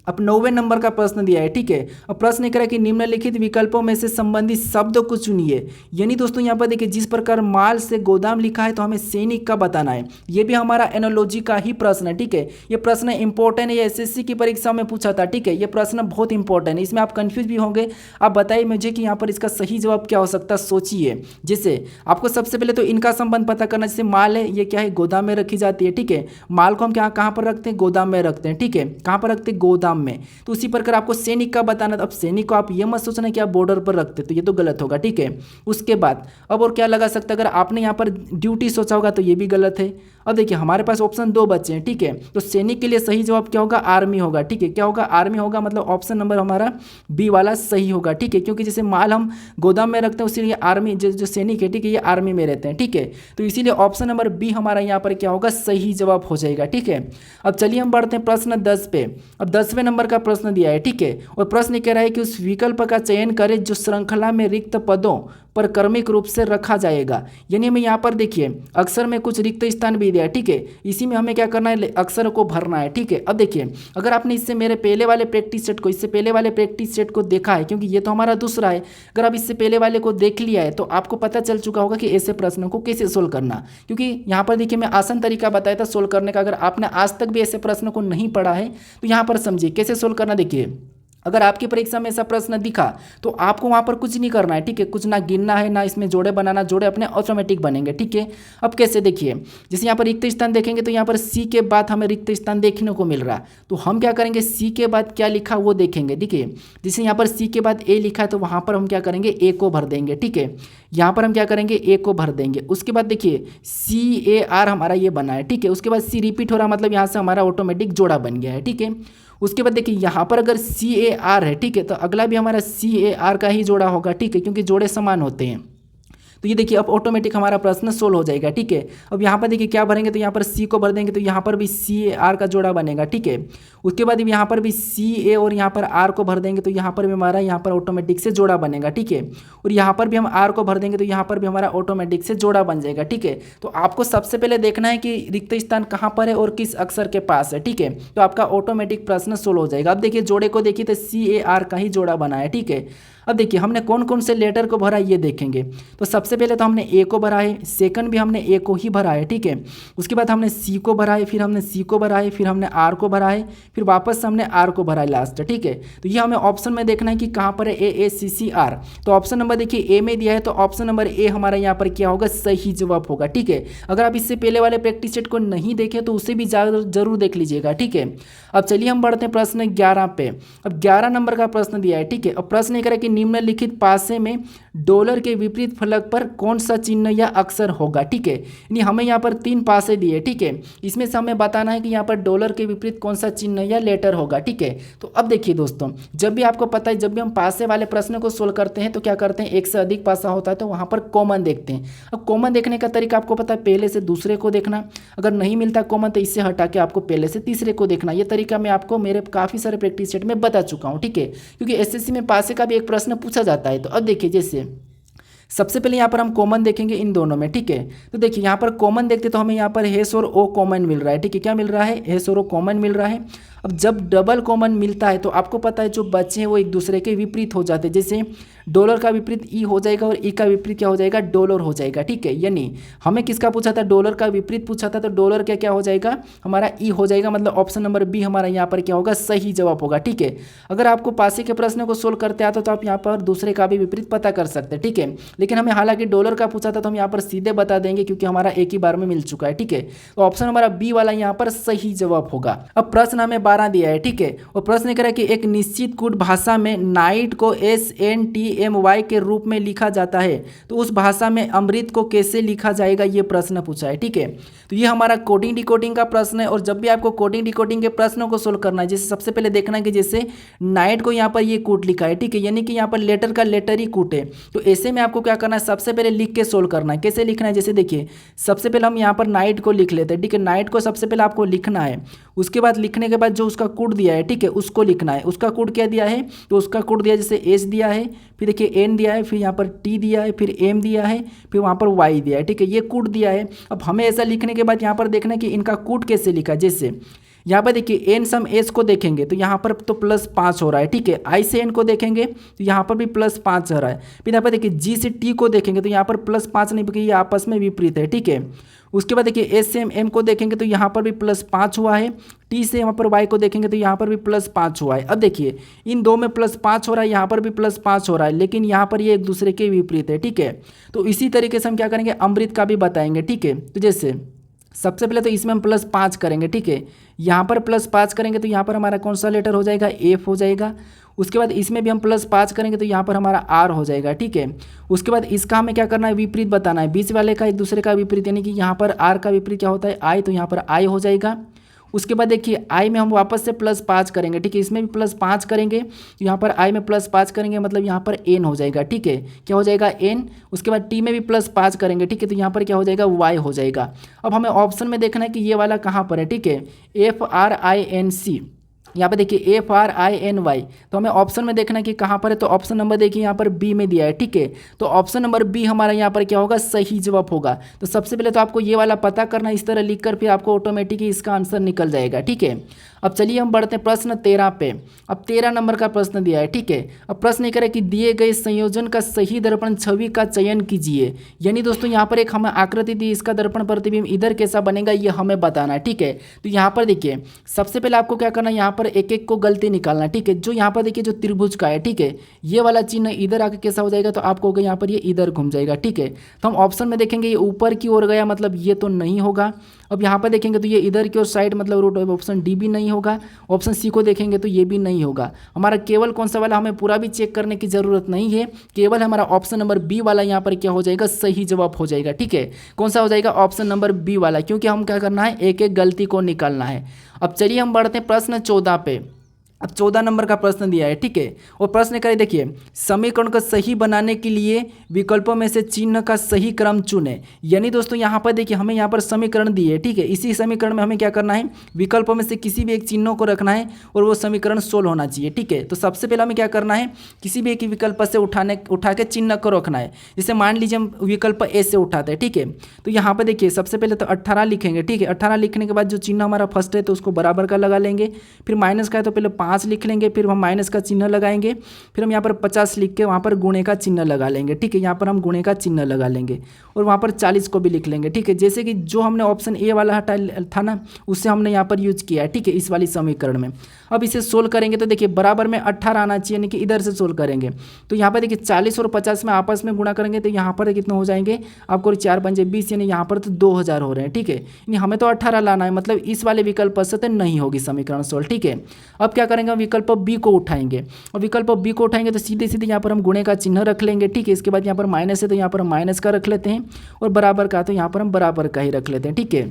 अब 9वें नंबर का प्रश्न दिया है। ठीक है, अब प्रश्न ये कह रहा है कि निम्नलिखित विकल्पों में से संबंधित शब्दों को चुनिए। यानी दोस्तों यहाँ पर देखिए जिस प्रकार माल से गोदाम लिखा है तो हमें सैनिक का बताना है। ये भी हमारा एनोलॉजी का ही प्रश्न है। ठीक है, ये प्रश्न इंपॉर्टेंट है, ये एसएससी की परीक्षा में पूछा था। ठीक है, ये प्रश्न बहुत इंपॉर्टेंट है, इसमें आप कंफ्यूज भी होंगे। आप बताइए मुझे कि यहाँ पर इसका सही जवाब क्या हो सकता है, सोचिए। जैसे आपको सबसे पहले तो इनका संबंध पता करना, जैसे माल है ये क्या है, गोदाम में रखी जाती है। ठीक है, माल को हम क्या कहाँ पर रखते हैं, गोदाम में रखते हैं। ठीक है, कहाँ पर रखते हैं, गोदाम में। तो उसी प्रकार आपको सैनिक का बताना था। अब सैनिक को आप ये मत सोचना कि आप बॉर्डर पर रखते, तो ये तो गलत होगा। ठीक है, उसके बाद अब और क्या लगा सकते, अगर आपने यहाँ पर ड्यूटी सोचा होगा तो ये भी गलत है। अब देखिए हमारे पास ऑप्शन 2 बचे हैं। ठीक है, तो सैनिक के लिए सही जवाब क्या होगा, आर्मी होगा। ठीक है, क्या होगा, आर्मी होगा, मतलब ऑप्शन नंबर हमारा बी वाला सही होगा। ठीक है, क्योंकि जैसे माल हम गोदाम में रखते हैं उसीलिए आर्मी जो सैनिक है, ठीक है, ये आर्मी में रहते हैं। ठीक है, तो इसीलिए ऑप्शन नंबर बी हमारा यहाँ पर क्या होगा, सही जवाब हो जाएगा। ठीक है, अब चलिए हम बढ़ते हैं प्रश्न 10 पे। अब 10वें नंबर का प्रश्न दिया है। ठीक है, और प्रश्न कह रहा है कि उस विकल्प का चयन करें जो श्रृंखला में रिक्त पदों पर क्रमिक रूप से रखा जाएगा। यानी हमें यहाँ पर देखिए अक्षर में कुछ रिक्त स्थान भी दिया है। ठीक है, इसी में हमें क्या करना है, अक्षर को भरना है। ठीक है, अब देखिए अगर आपने इससे मेरे पहले वाले प्रैक्टिस सेट को देखा है, क्योंकि ये तो हमारा दूसरा है, अगर आप इससे पहले वाले को देख लिया है तो आपको पता चल चुका होगा कि ऐसे प्रश्नों को कैसे सोल्व करना। क्योंकि यहाँ पर देखिए मैं आसान तरीका बताया था सोल्व करने का। अगर आपने आज तक भी ऐसे प्रश्नों को नहीं पढ़ा है तो यहाँ पर समझिए कैसे सोल्व करना। देखिए अगर आपकी परीक्षा में ऐसा प्रश्न दिखा तो आपको वहाँ पर कुछ नहीं करना है। ठीक है, कुछ ना गिनना है ना इसमें जोड़े बनाना, जोड़े अपने ऑटोमेटिक बनेंगे। ठीक है, अब कैसे, देखिए जैसे यहाँ पर रिक्त स्थान देखेंगे तो यहाँ पर सी के बाद हमें रिक्त स्थान देखने को मिल रहा है, तो हम क्या करेंगे, सी के बाद क्या लिखा वो देखेंगे। ठीक है, जैसे यहाँ पर सी के बाद ए लिखा है तो वहाँ पर हम क्या करेंगे, ए को भर देंगे। ठीक है, यहाँ पर हम क्या करेंगे, ए को भर देंगे। उसके बाद देखिए CAR हमारा ये बना है। ठीक है, उसके बाद सी रिपीट हो रहा, मतलब यहाँ से हमारा ऑटोमेटिक जोड़ा बन गया है। ठीक है, उसके बाद देखिए यहाँ पर अगर CAR है, ठीक है, तो अगला भी हमारा CAR का ही जोड़ा होगा। ठीक है, क्योंकि जोड़े समान होते हैं। तो ये देखिए अब ऑटोमेटिक हमारा प्रश्न सोल्व हो जाएगा। ठीक है, अब यहाँ पर देखिए क्या भरेंगे, तो यहाँ पर सी को भर देंगे तो यहाँ पर भी CAR का जोड़ा बनेगा। ठीक है, उसके बाद यहाँ पर भी CA और यहाँ पर R को भर देंगे तो यहाँ पर भी हमारा यहाँ पर ऑटोमेटिक से जोड़ा बनेगा। ठीक है, और यहाँ पर भी हम R को भर देंगे तो यहाँ पर भी हमारा ऑटोमेटिक से जोड़ा बन जाएगा। ठीक है, तो आपको सबसे पहले देखना है कि रिक्त स्थान कहाँ पर है और किस अक्षर के पास है। ठीक है, तो आपका ऑटोमेटिक प्रश्न सोल्व हो जाएगा। अब देखिए जोड़े को देखिए तो CAR का ही जोड़ा बना है। ठीक है, अब देखिए हमने कौन कौन से लेटर को भरा ये देखेंगे। तो सबसे पहले तो हमने ए को भरा है, सेकंड भी हमने ए को ही भरा है। ठीक है, उसके बाद हमने सी को भरा है, फिर हमने सी को भरा है, फिर हमने आर को भरा है, फिर वापस हमने आर को भरा है लास्ट। ठीक है, तो ये हमें ऑप्शन में देखना है कि कहाँ पर है AACCR। तो ऑप्शन नंबर देखिए ए में दिया है, तो ऑप्शन नंबर ए हमारा यहाँ पर क्या होगा, सही जवाब होगा। ठीक है, अगर आप इससे पहले वाले प्रैक्टिस सेट को नहीं देखें तो उसे भी जरूर देख लीजिएगा। ठीक है, अब चलिए हम बढ़ते हैं प्रश्न 11 पे। अब 11 नंबर का प्रश्न दिया है। ठीक है, अब प्रश्न ये कह रहा है कि निम्नलिखित पासे में डॉलर के विपरीत फलक पर कौन सा चिन्ह या अक्षर होगा। ठीक है, यानी हमें यहाँ पर 3 पासे दिए। ठीक है, इसमें से हमें बताना है कि यहाँ पर डॉलर के विपरीत कौन सा चिन्ह या लेटर होगा। ठीक है, तो अब देखिए दोस्तों, जब भी आपको पता है जब भी हम पासे वाले प्रश्न को सोल्व करते हैं तो क्या करते हैं, एक से अधिक पासा होता है तो वहाँ पर कॉमन देखते हैं। अब कॉमन देखने का तरीका आपको पता है, पहले से दूसरे को देखना, अगर नहीं मिलता कॉमन तो इससे हटा के आपको पहले से तीसरे को देखना। ये तरीका मैं आपको मेरे काफ़ी सारे प्रैक्टिस सेट में बता चुका हूँ। ठीक है, क्योंकि एसएससी में पासे का भी एक प्रश्न पूछा जाता है। तो अब देखिए जैसे सबसे पहले यहाँ पर हम कॉमन देखेंगे इन दोनों में, ठीक है। तो देखिए यहाँ पर कॉमन देखते तो हमें यहाँ पर एस और ओ कॉमन मिल रहा है, ठीक है। क्या मिल रहा है? एस और ओ कॉमन मिल रहा है। अब जब डबल कॉमन मिलता है तो आपको पता है जो बच्चे हैं वो एक दूसरे के विपरीत हो जाते हैं। जैसे डॉलर का विपरीत ई हो जाएगा और ई का विपरीत क्या हो जाएगा? डॉलर हो जाएगा, ठीक है। यानी हमें किसका पूछा था? डॉलर का विपरीत पूछा था, तो डॉलर क्या हो जाएगा? हमारा ई हो जाएगा। मतलब ऑप्शन नंबर बी हमारा यहाँ पर क्या होगा? सही जवाब होगा, ठीक है। अगर आपको पासी के प्रश्न को सोल्व करते आता तो आप यहाँ पर दूसरे का भी विपरीत पता कर सकते हैं, ठीक है। लेकिन हमें हालांकि डॉलर का पूछा था तो हम यहाँ पर सीधे बता देंगे क्योंकि हमारा एक ही बार में मिल चुका है, ठीक है। तो ऑप्शन हमारा बी वाला यहाँ पर सही जवाब होगा। अब प्रश्न हमें 12 दिया है, ठीक है। और प्रश्न कह रहा है कि एक निश्चित कूट भाषा में नाइट को SNTMY के रूप में लिखा जाता है, तो उस भाषा में अमृत को कैसे लिखा जाएगा? ये प्रश्न पूछा है, ठीक है। तो ये हमारा कोडिंग डिकोडिंग का प्रश्न है। और जब भी आपको कोडिंग डिकोडिंग के प्रश्नों को सोल्व करना है, जैसे सबसे पहले देखना है कि जैसे नाइट को यहाँ पर ये कूट लिखा है, ठीक है, यानी कि यहाँ पर लेटर का लेटर ही कूट है। तो ऐसे में आपको क्या करना है? सबसे पहले लिख के सोल्व करना है। कैसे लिखना है? जैसे देखिए सबसे पहले हम यहाँ पर नाइट को लिख लेते हैं, ठीक है। नाइट को सबसे पहले आपको लिखना है। उसके बाद लिखने के बाद जो उसका कूट दिया है, ठीक है, उसको लिखना है। उसका कोड क्या दिया है? तो उसका कोड दिया जैसे एस दिया है, फिर देखिए एन दिया है, फिर यहाँ पर टी दिया है, फिर एम दिया है, फिर वहाँ पर वाई दिया है, ठीक है। ये कोड दिया है। अब हमें ऐसा लिखने के बाद यहाँ पर देखना है कि इनका कोड कैसे लिखा। जैसे यहाँ पर देखिए एन सम एस को देखेंगे तो यहाँ पर तो +5 हो रहा है, ठीक है। आई से एन को देखेंगे तो यहाँ पर भी +5 हो रहा है। फिर यहाँ पर देखिए जी से टी को देखेंगे तो यहाँ पर +5 नहीं, क्योंकि ये आपस में विपरीत है, ठीक है। उसके बाद देखिए एस से एम को देखेंगे तो यहाँ पर भी +5 हुआ है। टी से यहाँ पर वाई को देखेंगे तो यहाँ पर भी +5 हुआ है। अब देखिए इन दो में +5 हो रहा है, यहाँ पर भी +5 हो रहा है, लेकिन यहाँ पर ये एक दूसरे के विपरीत है, ठीक है। तो इसी तरीके से हम क्या करेंगे? अमृत का भी बताएंगे, ठीक है। तो जैसे सबसे पहले तो इसमें हम +5 करेंगे, ठीक है। यहाँ पर +5 करेंगे तो यहाँ पर हमारा कौन सा लेटर हो जाएगा? एफ हो जाएगा। उसके बाद इसमें भी हम +5 करेंगे तो यहाँ पर हमारा आर हो जाएगा, ठीक है। उसके बाद इसका हमें क्या करना है? विपरीत बताना है। बीच वाले का एक दूसरे का विपरीत, यानी कि यहाँ पर आर का विपरीत क्या होता है? आई, तो यहाँ पर आई हो जाएगा। उसके बाद देखिए आई में हम वापस से +5 करेंगे, ठीक है। इसमें भी +5 करेंगे तो यहाँ पर आई में +5 करेंगे, मतलब यहाँ पर एन हो जाएगा, ठीक है। क्या हो जाएगा? एन। उसके बाद टी में भी +5 करेंगे, ठीक है, तो यहाँ पर क्या हो जाएगा? वाई हो जाएगा। अब हमें ऑप्शन में देखना है कि ये वाला कहाँ पर है, ठीक है। FRINC, यहाँ पे देखिए FRINY, तो हमें ऑप्शन में देखना है कि कहाँ पर है। तो ऑप्शन नंबर देखिए यहाँ पर बी में दिया है, ठीक है। तो ऑप्शन नंबर बी हमारा यहाँ पर क्या होगा? सही जवाब होगा। तो सबसे पहले तो आपको ये वाला पता करना, इस तरह लिखकर फिर आपको ऑटोमेटिकली इसका आंसर निकल जाएगा, ठीक है। अब चलिए हम बढ़ते हैं प्रश्न 13 पे। अब 13 नंबर का प्रश्न दिया है, ठीक है। अब प्रश्न ये करे कि दिए गए संयोजन का सही दर्पण छवि का चयन कीजिए। यानी दोस्तों यहाँ पर एक हमें आकृति दी, इसका दर्पण प्रतिबिंब इधर कैसा बनेगा ये हमें बताना है, ठीक है। तो यहाँ पर देखिए सबसे पहले आपको क्या करना है? यहाँ पर एक एक को गलती निकालना है, ठीक है। जो यहाँ पर देखिए जो त्रिभुज का है, ठीक है, ये वाला चिन्ह इधर आके कैसा हो जाएगा? तो आपको होगा यहाँ पर ये इधर घूम जाएगा, ठीक है। तो हम ऑप्शन में देखेंगे ये ऊपर की ओर गया, मतलब ये तो नहीं होगा। अब यहाँ पर देखेंगे तो ये इधर की ओर साइड, मतलब रूट ऑप्शन डी भी नहीं होगा। ऑप्शन सी को देखेंगे तो ये भी नहीं होगा। हमारा केवल कौन सा वाला, हमें पूरा भी चेक करने की ज़रूरत नहीं है, केवल हमारा ऑप्शन नंबर बी वाला यहाँ पर क्या हो जाएगा? सही जवाब हो जाएगा, ठीक है। कौन सा हो जाएगा? ऑप्शन नंबर बी वाला, क्योंकि हम क्या करना है? एक एक गलती को निकालना है। अब चलिए हम बढ़ते हैं प्रश्न 14 पे। अब 14 नंबर का प्रश्न दिया है, ठीक है। और प्रश्न करें देखिए समीकरण को सही बनाने के लिए विकल्पों में से चिन्ह का सही क्रम चुनें। यानी दोस्तों यहाँ पर देखिए हमें यहाँ पर समीकरण दिए है, ठीक है। इसी समीकरण में हमें क्या करना है? विकल्पों में से किसी भी एक चिन्हों को रखना है और वो समीकरण सोल्व होना चाहिए, ठीक है। तो सबसे पहले हमें क्या करना है? किसी भी एक विकल्प से उठा के चिन्ह को रखना है। जैसे मान लीजिए हम विकल्प ए से उठाते हैं, ठीक है। तो यहाँ पर देखिए सबसे पहले तो 18 लिखेंगे, ठीक है। 18 लिखने के बाद जो चिन्ह हमारा फर्स्ट है तो उसको बराबर का लगा लेंगे। फिर माइनस का है तो पहले 5 लिख लेंगे, फिर हम माइनस का चिन्ह लगाएंगे। फिर हम यहाँ पर 50 लिख के वहाँ पर गुणे का चिन्ह लगा लेंगे, ठीक है। यहाँ पर हम गुणे का चिन्ह लगा लेंगे और वहाँ पर 40 को भी लिख लेंगे, ठीक है। जैसे कि जो हमने ऑप्शन ए वाला हटा था ना, उससे हमने यहाँ पर यूज किया है, ठीक है, इस वाली समीकरण में। अब इसे सोल्व करेंगे तो देखिए बराबर में 18 आना चाहिए, यानी कि इधर से सोल्व करेंगे तो यहाँ पर देखिए 40 और 50 में आपस में गुणा करेंगे तो यहाँ पर कितना हो जाएंगे? आपको 4 पंजे 20, यानी यहाँ पर तो 2000 हो रहे हैं, ठीक है। यानी हमें तो 18 लाना है, मतलब इस वाले विकल्प से तो नहीं होगी समीकरण सोल्व, ठीक है। अब क्या करेंगे? विकल्प बी को उठाएंगे और विकल्प बी को उठाएंगे तो सीधे सीधे यहाँ पर हम गुणे का चिन्ह रख लेंगे, ठीक है। इसके बाद यहाँ पर माइनस है तो यहाँ पर हम माइनस का रख लेते हैं और बराबर का तो यहाँ पर हम बराबर का ही रख लेते हैं, ठीक है।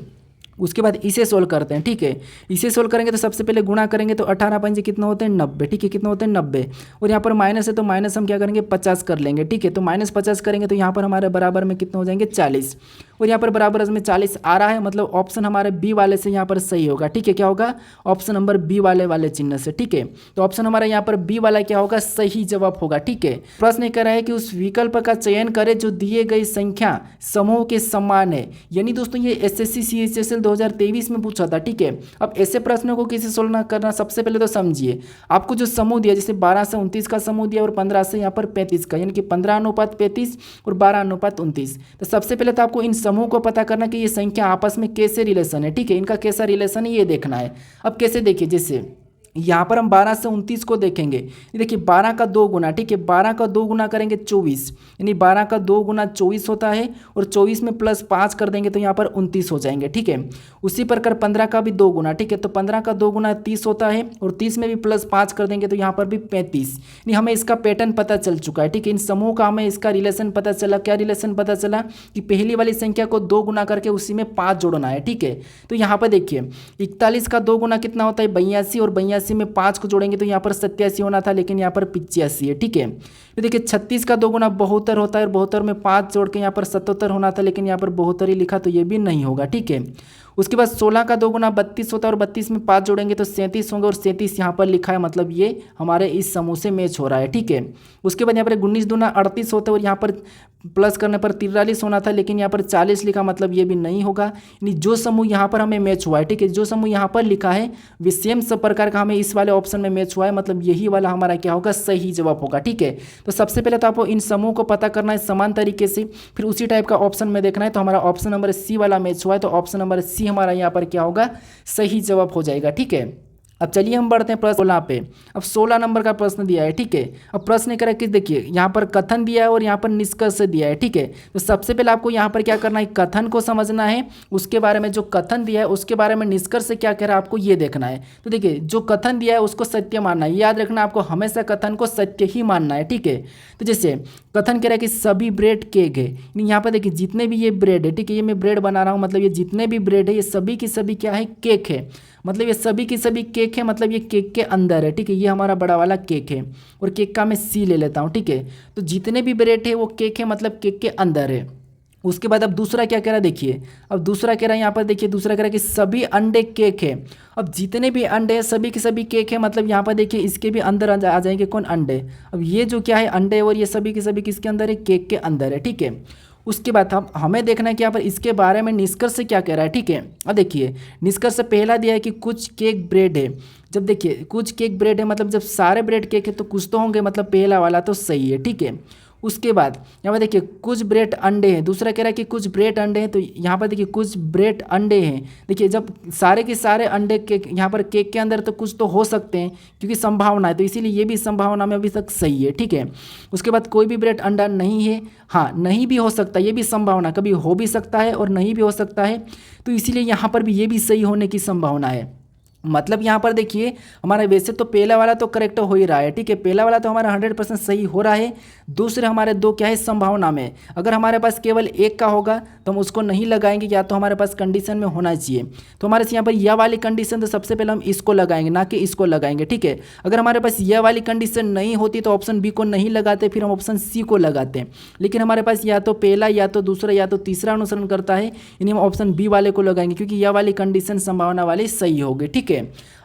उसके बाद इसे सोल्व करते हैं, ठीक है। इसे सोल्व करेंगे तो सबसे पहले गुणा करेंगे तो 18 पंजे कितना होते हैं? 90, ठीक है। कितना होते हैं? 90। और यहाँ पर माइनस है तो माइनस हम क्या करेंगे? 50 कर लेंगे, ठीक है। तो -50 करेंगे तो यहाँ पर हमारे बराबर में कितना हो जाएंगे? 40। और यहाँ पर बराबर इसमें 40 आ रहा है, मतलब ऑप्शन हमारे बी वाले से यहाँ पर सही होगा। ठीक है, क्या होगा? ऑप्शन नंबर बी वाले चिन्ह से। ठीक है, तो ऑप्शन हमारा यहाँ पर बी वाला क्या होगा? सही जवाब होगा। ठीक है, प्रश्न ये कह रहा है कि उस विकल्प का चयन करें जो दिए गई संख्या समूह के समान है। यानी दोस्तों ये एसएससी CHSL 2023 में पूछा था। ठीक है, अब ऐसे प्रश्नों को कैसे सोल्व करना, सबसे पहले तो समझिए। आपको जो समूह दिया, जैसे 12 से 29 का समूह दिया और 15 से यहाँ पर 35 का, यानी कि 15:35 और 12:29। तो सबसे पहले तो आपको इन समूह को पता करना कि ये संख्या आपस में कैसे रिलेशन है। ठीक है, इनका कैसा रिलेशन है ये देखना है। अब कैसे देखिए, जैसे यहाँ पर हम 12 से 29 को देखेंगे, देखिए 12 का 2 गुना। ठीक है, 12 का 2 गुना करेंगे 24, यानी 12 का 2 गुना 24 होता है, और 24 में +5 कर देंगे तो यहाँ पर 29 हो जाएंगे। ठीक है, उसी प्रकार 15 का भी 2 गुना। ठीक है, तो 15 का 2 गुना 30 होता है, और 30 में भी +5 कर देंगे तो यहाँ पर भी 35। यानी हमें इसका पैटर्न पता चल चुका है। ठीक है, इन समूह का हमें इसका रिलेशन पता चला। क्या रिलेशन पता चला? कि पहली वाली संख्या को 2 गुना करके उसी में 5 जोड़ना है। ठीक है, तो यहाँ पर देखिए 41 का 2 गुना कितना होता है? 82, और 82 में 5 को जोड़ेंगे तो यहाँ पर 87 होना था, लेकिन यहाँ पर 85 है। ठीक है, तो देखिए 36 का 2 गुना 72 होता है, और 72 में 5 जोड़ के यहाँ पर 77 होना था, लेकिन यहाँ पर 72 ही लिखा, तो ये भी नहीं होगा। ठीक है, उसके बाद 16 का 2 गुना 32 होता है, और 32 में 5 जोड़ेंगे तो 37 होंगे, और 37 यहाँ पर लिखा है, मतलब ये हमारे इस समूह से मैच हो रहा है। ठीक है, उसके बाद यहाँ पर 19 दूना 38 होता है, और यहाँ पर प्लस करने पर 43 होना था, लेकिन यहाँ पर 40 लिखा, मतलब ये भी नहीं होगा। यानी जो समूह यहाँ पर हमें मैच हुआ है, ठीक है, जो समूह यहाँ पर लिखा है वे सेम सब प्रकार का हमें इस वाले ऑप्शन में मैच हुआ है, मतलब यही वाला हमारा क्या होगा? सही जवाब होगा। ठीक है, तो सबसे पहले तो आपको इन समूह को पता करना है समान तरीके से, फिर उसी टाइप का ऑप्शन में देखना है। तो हमारा ऑप्शन नंबर सी वाला मैच हुआ है, तो ऑप्शन नंबर सी हमारा यहाँ पर क्या होगा? सही जवाब हो जाएगा। ठीक है, अब चलिए हम बढ़ते हैं प्रश्न 16 पे। अब 16 नंबर का प्रश्न दिया है। ठीक है, अब प्रश्न करा कि देखिए यहाँ पर कथन दिया है और यहाँ पर निष्कर्ष दिया है। ठीक है, तो सबसे पहले आपको यहाँ पर क्या करना है? कथन को समझना है, उसके बारे में जो कथन दिया है उसके बारे में निष्कर्ष क्या कह रहा है आपको ये देखना है। तो देखिए जो कथन दिया है उसको सत्य मानना है, याद रखना आपको हमेशा कथन को सत्य ही मानना है। ठीक है, तो जैसे कथन कह रहा है कि सभी ब्रेड केक है, यहाँ पर देखिए जितने भी ये ब्रेड है, ठीक है, ये मैं ब्रेड बना रहा हूँ, मतलब ये जितने भी ब्रेड है ये सभी की सभी क्या है? केक है। मतलब ये सभी की सभी केक है, मतलब ये केक के अंदर है। ठीक है, ये हमारा बड़ा वाला केक है, और केक का मैं सी ले लेता हूँ। ठीक है, तो जितने भी ब्रेड है वो केक है, मतलब केक के अंदर है। उसके बाद अब दूसरा क्या कह रहा है? देखिए अब दूसरा कह रहा है यहाँ पर, देखिए दूसरा कह रहा है कि सभी अंडे केक है। अब जितने भी अंडे हैं सभी के सभी केक है, मतलब यहाँ पर देखिए इसके भी अंदर आ जाएंगे कौन? अंडे। अब ये जो क्या है? अंडे, और ये सभी के सभी किसके अंदर है? केक के अंदर है। ठीक है, उसके बाद हमें देखना है कि यहाँ पर इसके बारे में निष्कर्ष क्या कह रहा है। ठीक है, अब देखिए निष्कर्ष पहला दिया है कि कुछ केक ब्रेड है। जब देखिए कुछ केक ब्रेड है, मतलब जब सारे ब्रेड केक है तो कुछ तो होंगे, मतलब पहला वाला तो सही है। ठीक है, उसके बाद यहाँ पर देखिए कुछ ब्रेड अंडे हैं, दूसरा कह रहा है कि कुछ ब्रेड अंडे हैं, तो यहाँ पर देखिए कुछ ब्रेड अंडे हैं। देखिए जब सारे के सारे अंडे केक यहाँ पर केक के अंदर तो कुछ तो हो सकते हैं, क्योंकि संभावना है, तो इसीलिए ये भी संभावना में अभी तक सही है। ठीक है, उसके बाद कोई भी ब्रेड अंडा नहीं है, हाँ नहीं भी हो सकता, ये भी संभावना, कभी हो भी सकता है और नहीं भी हो सकता है, तो इसीलिए यहाँ पर भी ये भी सही होने की संभावना है। मतलब यहाँ पर देखिए हमारा वैसे तो पहला वाला तो करेक्ट हो ही रहा है। ठीक है, पहला वाला तो हमारा 100% सही हो रहा है। दूसरे हमारे दो क्या है? संभावना में। अगर हमारे पास केवल एक का होगा तो हम उसको नहीं लगाएंगे, या तो हमारे पास कंडीशन में होना चाहिए। तो हमारे यहाँ पर यह वाली कंडीशन, तो सबसे पहले हम इसको लगाएंगे, ना कि इसको लगाएंगे। ठीक है, अगर हमारे पास यह वाली कंडीशन नहीं होती तो ऑप्शन बी को नहीं लगाते, फिर हम ऑप्शन सी को लगाते हैं। लेकिन हमारे पास या तो पहला या तो दूसरा या तो तीसरा अनुसरण करता है, यानी हम ऑप्शन बी वाले को लगाएंगे, क्योंकि यह वाली कंडीशन संभावना वाली सही होगी। ठीक है,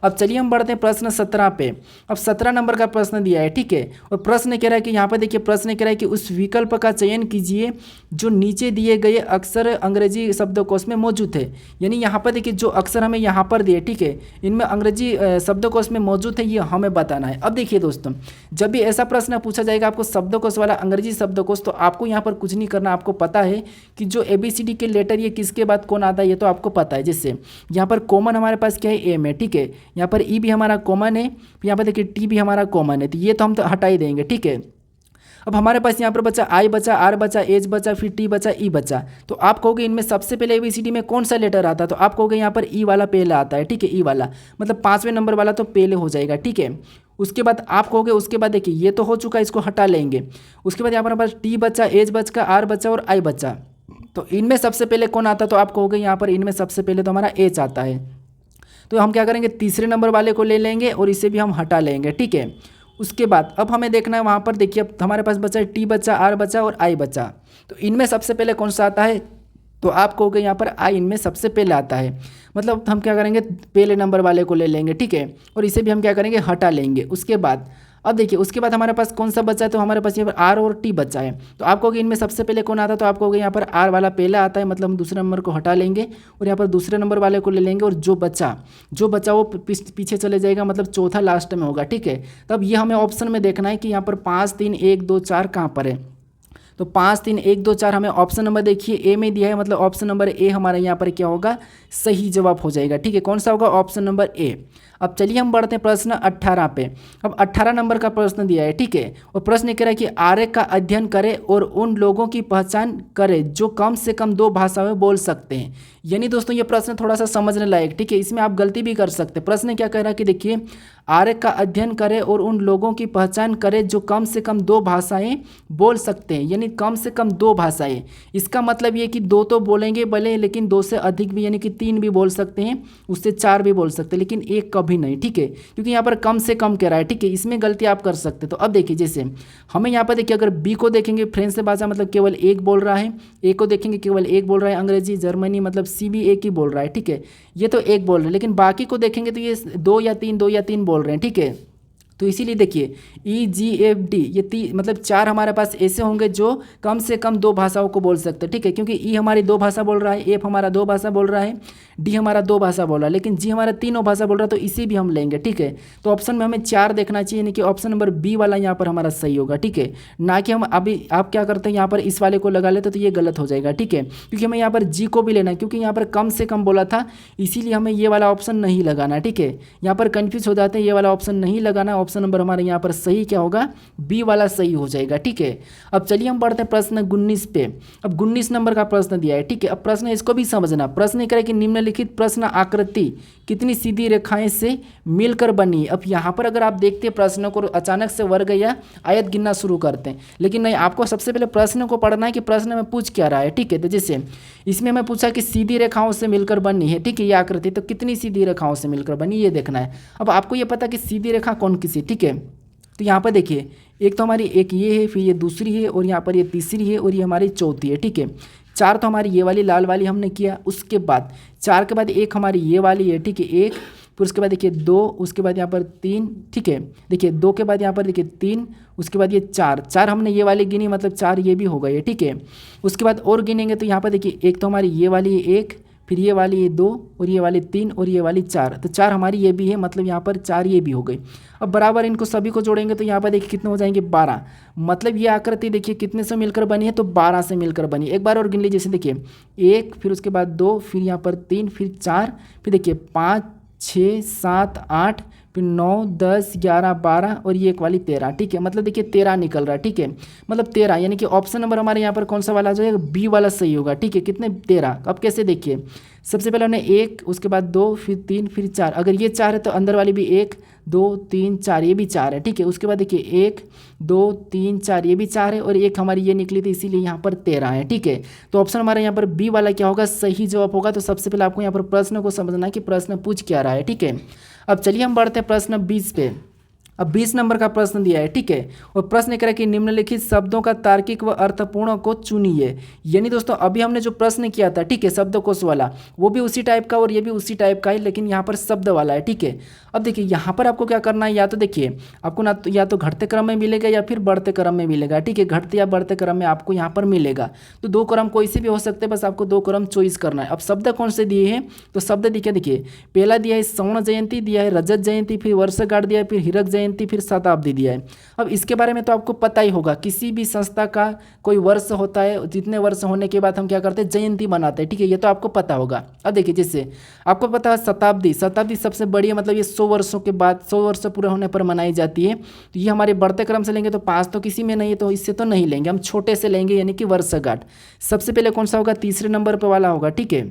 अब चलिए हम बढ़ते हैं प्रश्न 17 पे। अब 17 नंबर का प्रश्न दिया है। ठीक है, और प्रश्न कह रहा है कि यहाँ पर देखिए प्रश्न कह रहा है कि उस विकल्प का चयन कीजिए जो नीचे दिए गए अक्षर अंग्रेजी शब्दकोश में मौजूद है। यानी यहाँ पर देखिए जो अक्षर हमें यहाँ पर दिए, ठीक है, इनमें अंग्रेजी शब्दकोश में मौजूद है, ये हमें बताना है। अब देखिए दोस्तों, जब भी ऐसा प्रश्न पूछा जाएगा आपको शब्दकोश वाला अंग्रेजी शब्दकोश, तो आपको यहाँ पर कुछ नहीं करना, आपको पता है कि जो ABCD के लेटर ये किसके बाद कौन आता है, ये तो आपको पता है। जैसे यहाँ पर कॉमन हमारे पास क्या है? एम है। ठीक है, यहाँ पर ई भी हमारा कॉमन है, यहाँ पर देखिए टी भी हमारा कॉमन है, तो ये तो हम तो हटा ही देंगे। ठीक है, अब हमारे पास यहाँ पर बचा आई बचा, आर बचा, एच बचा, फिर टी बचा, ई बचा। तो आप कहोगे इनमें सबसे पहले ABCD में कौन सा लेटर आता है? तो आप कहोगे यहाँ पर ई वाला पहले आता है। ठीक है, ई वाला मतलब 5वें नंबर वाला तो पहले हो जाएगा। ठीक है, उसके बाद आप कहोगे, उसके बाद देखिए ये तो हो चुका है, इसको हटा लेंगे। उसके बाद यहाँ पर हमारे पास टी बचा, एच बचा, आर बचा और आई बचा। तो इनमें सबसे पहले कौन आता है? तो आप कहोगे यहाँ पर इनमें सबसे पहले तो हमारा एच आता है। तो हम क्या करेंगे? तीसरे नंबर वाले को ले लेंगे और इसे भी हम हटा लेंगे। ठीक है, उसके बाद अब हमें देखना है वहाँ पर देखिए अब हमारे पास बचा टी बचा, आर बचा और आई बचा। तो इनमें सबसे पहले कौन सा आता है? तो आप कहोगे यहाँ पर आई इनमें सबसे पहले आता है, मतलब हम क्या करेंगे पहले नंबर वाले को ले लेंगे, ठीक है, और इसे भी हम क्या करेंगे हटा लेंगे। उसके बाद अब देखिए उसके बाद हमारे पास कौन सा बचा है, तो हमारे पास यहाँ पर आर और टी बचा है। तो आप कहोगे इनमें सबसे पहले कौन आता है, तो आप कहोगे यहाँ पर आर वाला पहला आता है, मतलब हम दूसरे नंबर को हटा लेंगे और यहाँ पर दूसरे नंबर वाले को ले लेंगे, और जो बचा वो पीछे चले जाएगा, मतलब चौथा लास्ट में होगा, ठीक है। तब ये हमें ऑप्शन में देखना है कि यहाँ पर 5 3 1 2 4 कहाँ पर है। तो 5 3 1 2 4 हमें ऑप्शन नंबर देखिए ए में दिया है, मतलब ऑप्शन नंबर ए हमारा यहाँ पर क्या होगा, सही जवाब हो जाएगा, ठीक है। कौन सा होगा, ऑप्शन नंबर ए। अब चलिए हम बढ़ते हैं प्रश्न 18 पे। अब 18 नंबर का प्रश्न दिया है, ठीक है, और प्रश्न कह रहा है कि आर्य का अध्ययन करें और उन लोगों की पहचान करें जो कम से कम 2 भाषाएं बोल सकते हैं। यानी दोस्तों ये प्रश्न थोड़ा सा समझने लायक, ठीक है, इसमें आप गलती भी कर सकते हैं। प्रश्न क्या कह रहा है कि देखिए आर्य का अध्ययन करें और उन लोगों की पहचान करें जो कम से कम 2 भाषाएं बोल सकते हैं, यानी कम से कम 2 भाषाएं। इसका मतलब ये कि 2 तो बोलेंगे भले, लेकिन 2 से अधिक भी, यानी कि 3 भी बोल सकते हैं, उससे 4 भी बोल सकते हैं, लेकिन 1 कभी नहीं, ठीक है, क्योंकि यहाँ पर कम से कम कह रहा है, ठीक है, इसमें गलती आप कर सकते हैं। तो अब देखिए जैसे हमें यहाँ पर देखिए अगर बी को देखेंगे फ्रेंच भाषा, मतलब केवल 1 बोल रहा है, ए को देखेंगे केवल 1 बोल रहा है, अंग्रेजी जर्मनी मतलब सी भी 1 ही बोल रहा है, ठीक है, ये तो 1 बोल रहे हैं, लेकिन बाकी को देखेंगे तो ये 2 या 3 बोल रहे हैं, ठीक है। तो इसीलिए देखिए EGFD ये मतलब 4 हमारे पास ऐसे होंगे जो कम से कम 2 भाषाओं को बोल सकते हैं, ठीक है, क्योंकि ई हमारी 2 भाषा बोल रहा है, एफ हमारा 2 भाषा बोल रहा है, डी हमारा 2 भाषा बोल रहा है, लेकिन जी हमारा 3 भाषा बोल रहा है, तो इसी भी हम लेंगे, ठीक है। तो ऑप्शन में हमें 4 देखना चाहिए, यानी कि ऑप्शन नंबर बी वाला यहाँ पर हमारा सही होगा, ठीक है, ना कि हम अभी आप क्या करते हैं यहाँ पर इस वाले को लगा लेते तो ये गलत हो जाएगा, ठीक है, क्योंकि हमें यहाँ पर जी को भी लेना है, क्योंकि यहाँ पर कम से कम बोला था, इसीलिए हमें ये वाला ऑप्शन नहीं लगाना, ठीक है। यहाँ पर कन्फ्यूज हो जाते हैं, ये वाला ऑप्शन नहीं लगाना, ऑप्शन नंबर हमारे यहाँ पर सही क्या होगा, बी वाला सही हो जाएगा, ठीक है। अब चलिए हम बढ़ते हैं प्रश्न 19 पे। अब 19 नंबर का प्रश्न दिया है, ठीक है। अब प्रश्न इसको भी समझना, प्रश्न करें कि निम्नलिखित प्रश्न आकृति कितनी सीधी रेखाएं से मिलकर बनी। अब यहाँ पर अगर आप देखते हैं प्रश्नों को, अचानक से वर्ग या आयत गिनना शुरू करते हैं, लेकिन नहीं, आपको सबसे पहले प्रश्न को पढ़ना है कि प्रश्न में पूछ क्या रहा है, ठीक है। तो जैसे इसमें हमें पूछा कि सीधी रेखाओं से मिलकर बनी है, ठीक है, ये आकृति, तो कितनी सीधी रेखाओं से मिलकर बनी ये देखना है। अब आपको ये पता कि सीधी रेखा कौन किसी, ठीक है। तो यहाँ पर देखिए एक तो हमारी एक ये है, फिर ये दूसरी है, और यहाँ पर ये तीसरी है, और ये हमारी चौथी है, ठीक है। 4 तो हमारी ये वाली लाल वाली हमने किया, उसके बाद 4 के बाद एक हमारी ये वाली है, ठीक है, 1, फिर उसके बाद देखिए 2, उसके बाद यहाँ पर 3, ठीक है, देखिए 2 के बाद यहाँ पर देखिए 3, उसके बाद ये 4 हमने ये वाली गिनी, मतलब 4 ये भी हो गए, ठीक है। उसके बाद और गिनेंगे तो यहाँ पर देखिए एक तो हमारी ये वाली है 1, फिर ये वाली ये 2, और ये वाली 3, और ये वाली 4, तो 4 हमारी ये भी है, मतलब यहाँ पर 4 ये भी हो गई। अब बराबर इनको सभी को जोड़ेंगे तो यहाँ पर देखिए कितने हो जाएंगे 12, मतलब ये आकृति देखिए कितने से मिलकर बनी है, तो 12 से मिलकर बनी। एक बार और गिन लीजिए, जैसे देखिए 1, फिर उसके बाद 2, फिर यहाँ पर 3, फिर 4, फिर देखिए 5 6 7 8, फिर 9 10 11 12, और ये एक वाली 13, ठीक है, मतलब देखिए 13 निकल रहा है, ठीक है, मतलब 13, यानी कि ऑप्शन नंबर हमारे यहाँ पर कौन सा वाला आ जाएगा, बी वाला सही होगा, ठीक है। कितने 13। अब कैसे देखिए, सबसे पहले हमने 1, उसके बाद 2, फिर 3, फिर 4, अगर ये 4 है तो अंदर वाली भी 1 2 3 4, ये भी 4 है, ठीक है। उसके बाद देखिए 1 2 3 4, ये भी 4 है, और एक हमारी ये निकली थी, इसीलिए यहाँ पर 13 है, ठीक है। तो ऑप्शन हमारे यहाँ पर बी वाला क्या होगा, सही जवाब होगा। तो सबसे पहले आपको यहाँ पर प्रश्न को समझना है कि प्रश्न पूछ क्या रहा है, ठीक है। अब चलिए हम बढ़ते हैं प्रश्न 20 पे। अब 20 नंबर का प्रश्न दिया है, ठीक है, और प्रश्न कह रहा है कि निम्नलिखित शब्दों का तार्किक व अर्थपूर्ण को चुनिए। यानी दोस्तों अभी हमने जो प्रश्न किया था, ठीक है, शब्दकोश वाला, वो भी उसी टाइप का और ये भी उसी टाइप का है, लेकिन यहाँ पर शब्द वाला है, ठीक है। अब देखिए यहाँ पर आपको क्या करना है, या तो देखिए आपको ना तो या तो घटते क्रम में मिलेगा या फिर बढ़ते क्रम में मिलेगा, ठीक है, घटते या बढ़ते क्रम में आपको यहाँ पर मिलेगा। तो 2 क्रम कोई से भी हो सकते हैं, बस आपको 2 क्रम चॉइस करना है। अब शब्द कौन से दिए हैं, तो शब्द देखिए पहला दिया है स्वर्ण जयंती, दिया है रजत जयंती, फिर वर्षगांठ दिया है, फिर हीरक जयंती, फिर शताब्दी दिया है। अब इसके बारे में तो आपको पता ही होगा, किसी भी संस्था का कोई वर्ष होता है, जितने वर्ष होने के बाद हम क्या करते हैं, जयंती मनाते हैं, ठीक है, ये तो आपको पता होगा। अब देखिए जैसे आपको पता है शताब्दी सबसे बड़ी है, मतलब ये 100 वर्षों के बाद 100 वर्ष पूरे होने पर मनाई जाती है। तो ये हमारे बढ़ते क्रम से लेंगे तो 5 तो किसी में नहीं है, तो इससे तो नहीं लेंगे, हम छोटे से लेंगे, यानी कि वर्षगांठ। सबसे पहले कौन सा होगा, तीसरे नंबर पर वाला होगा, ठीक है।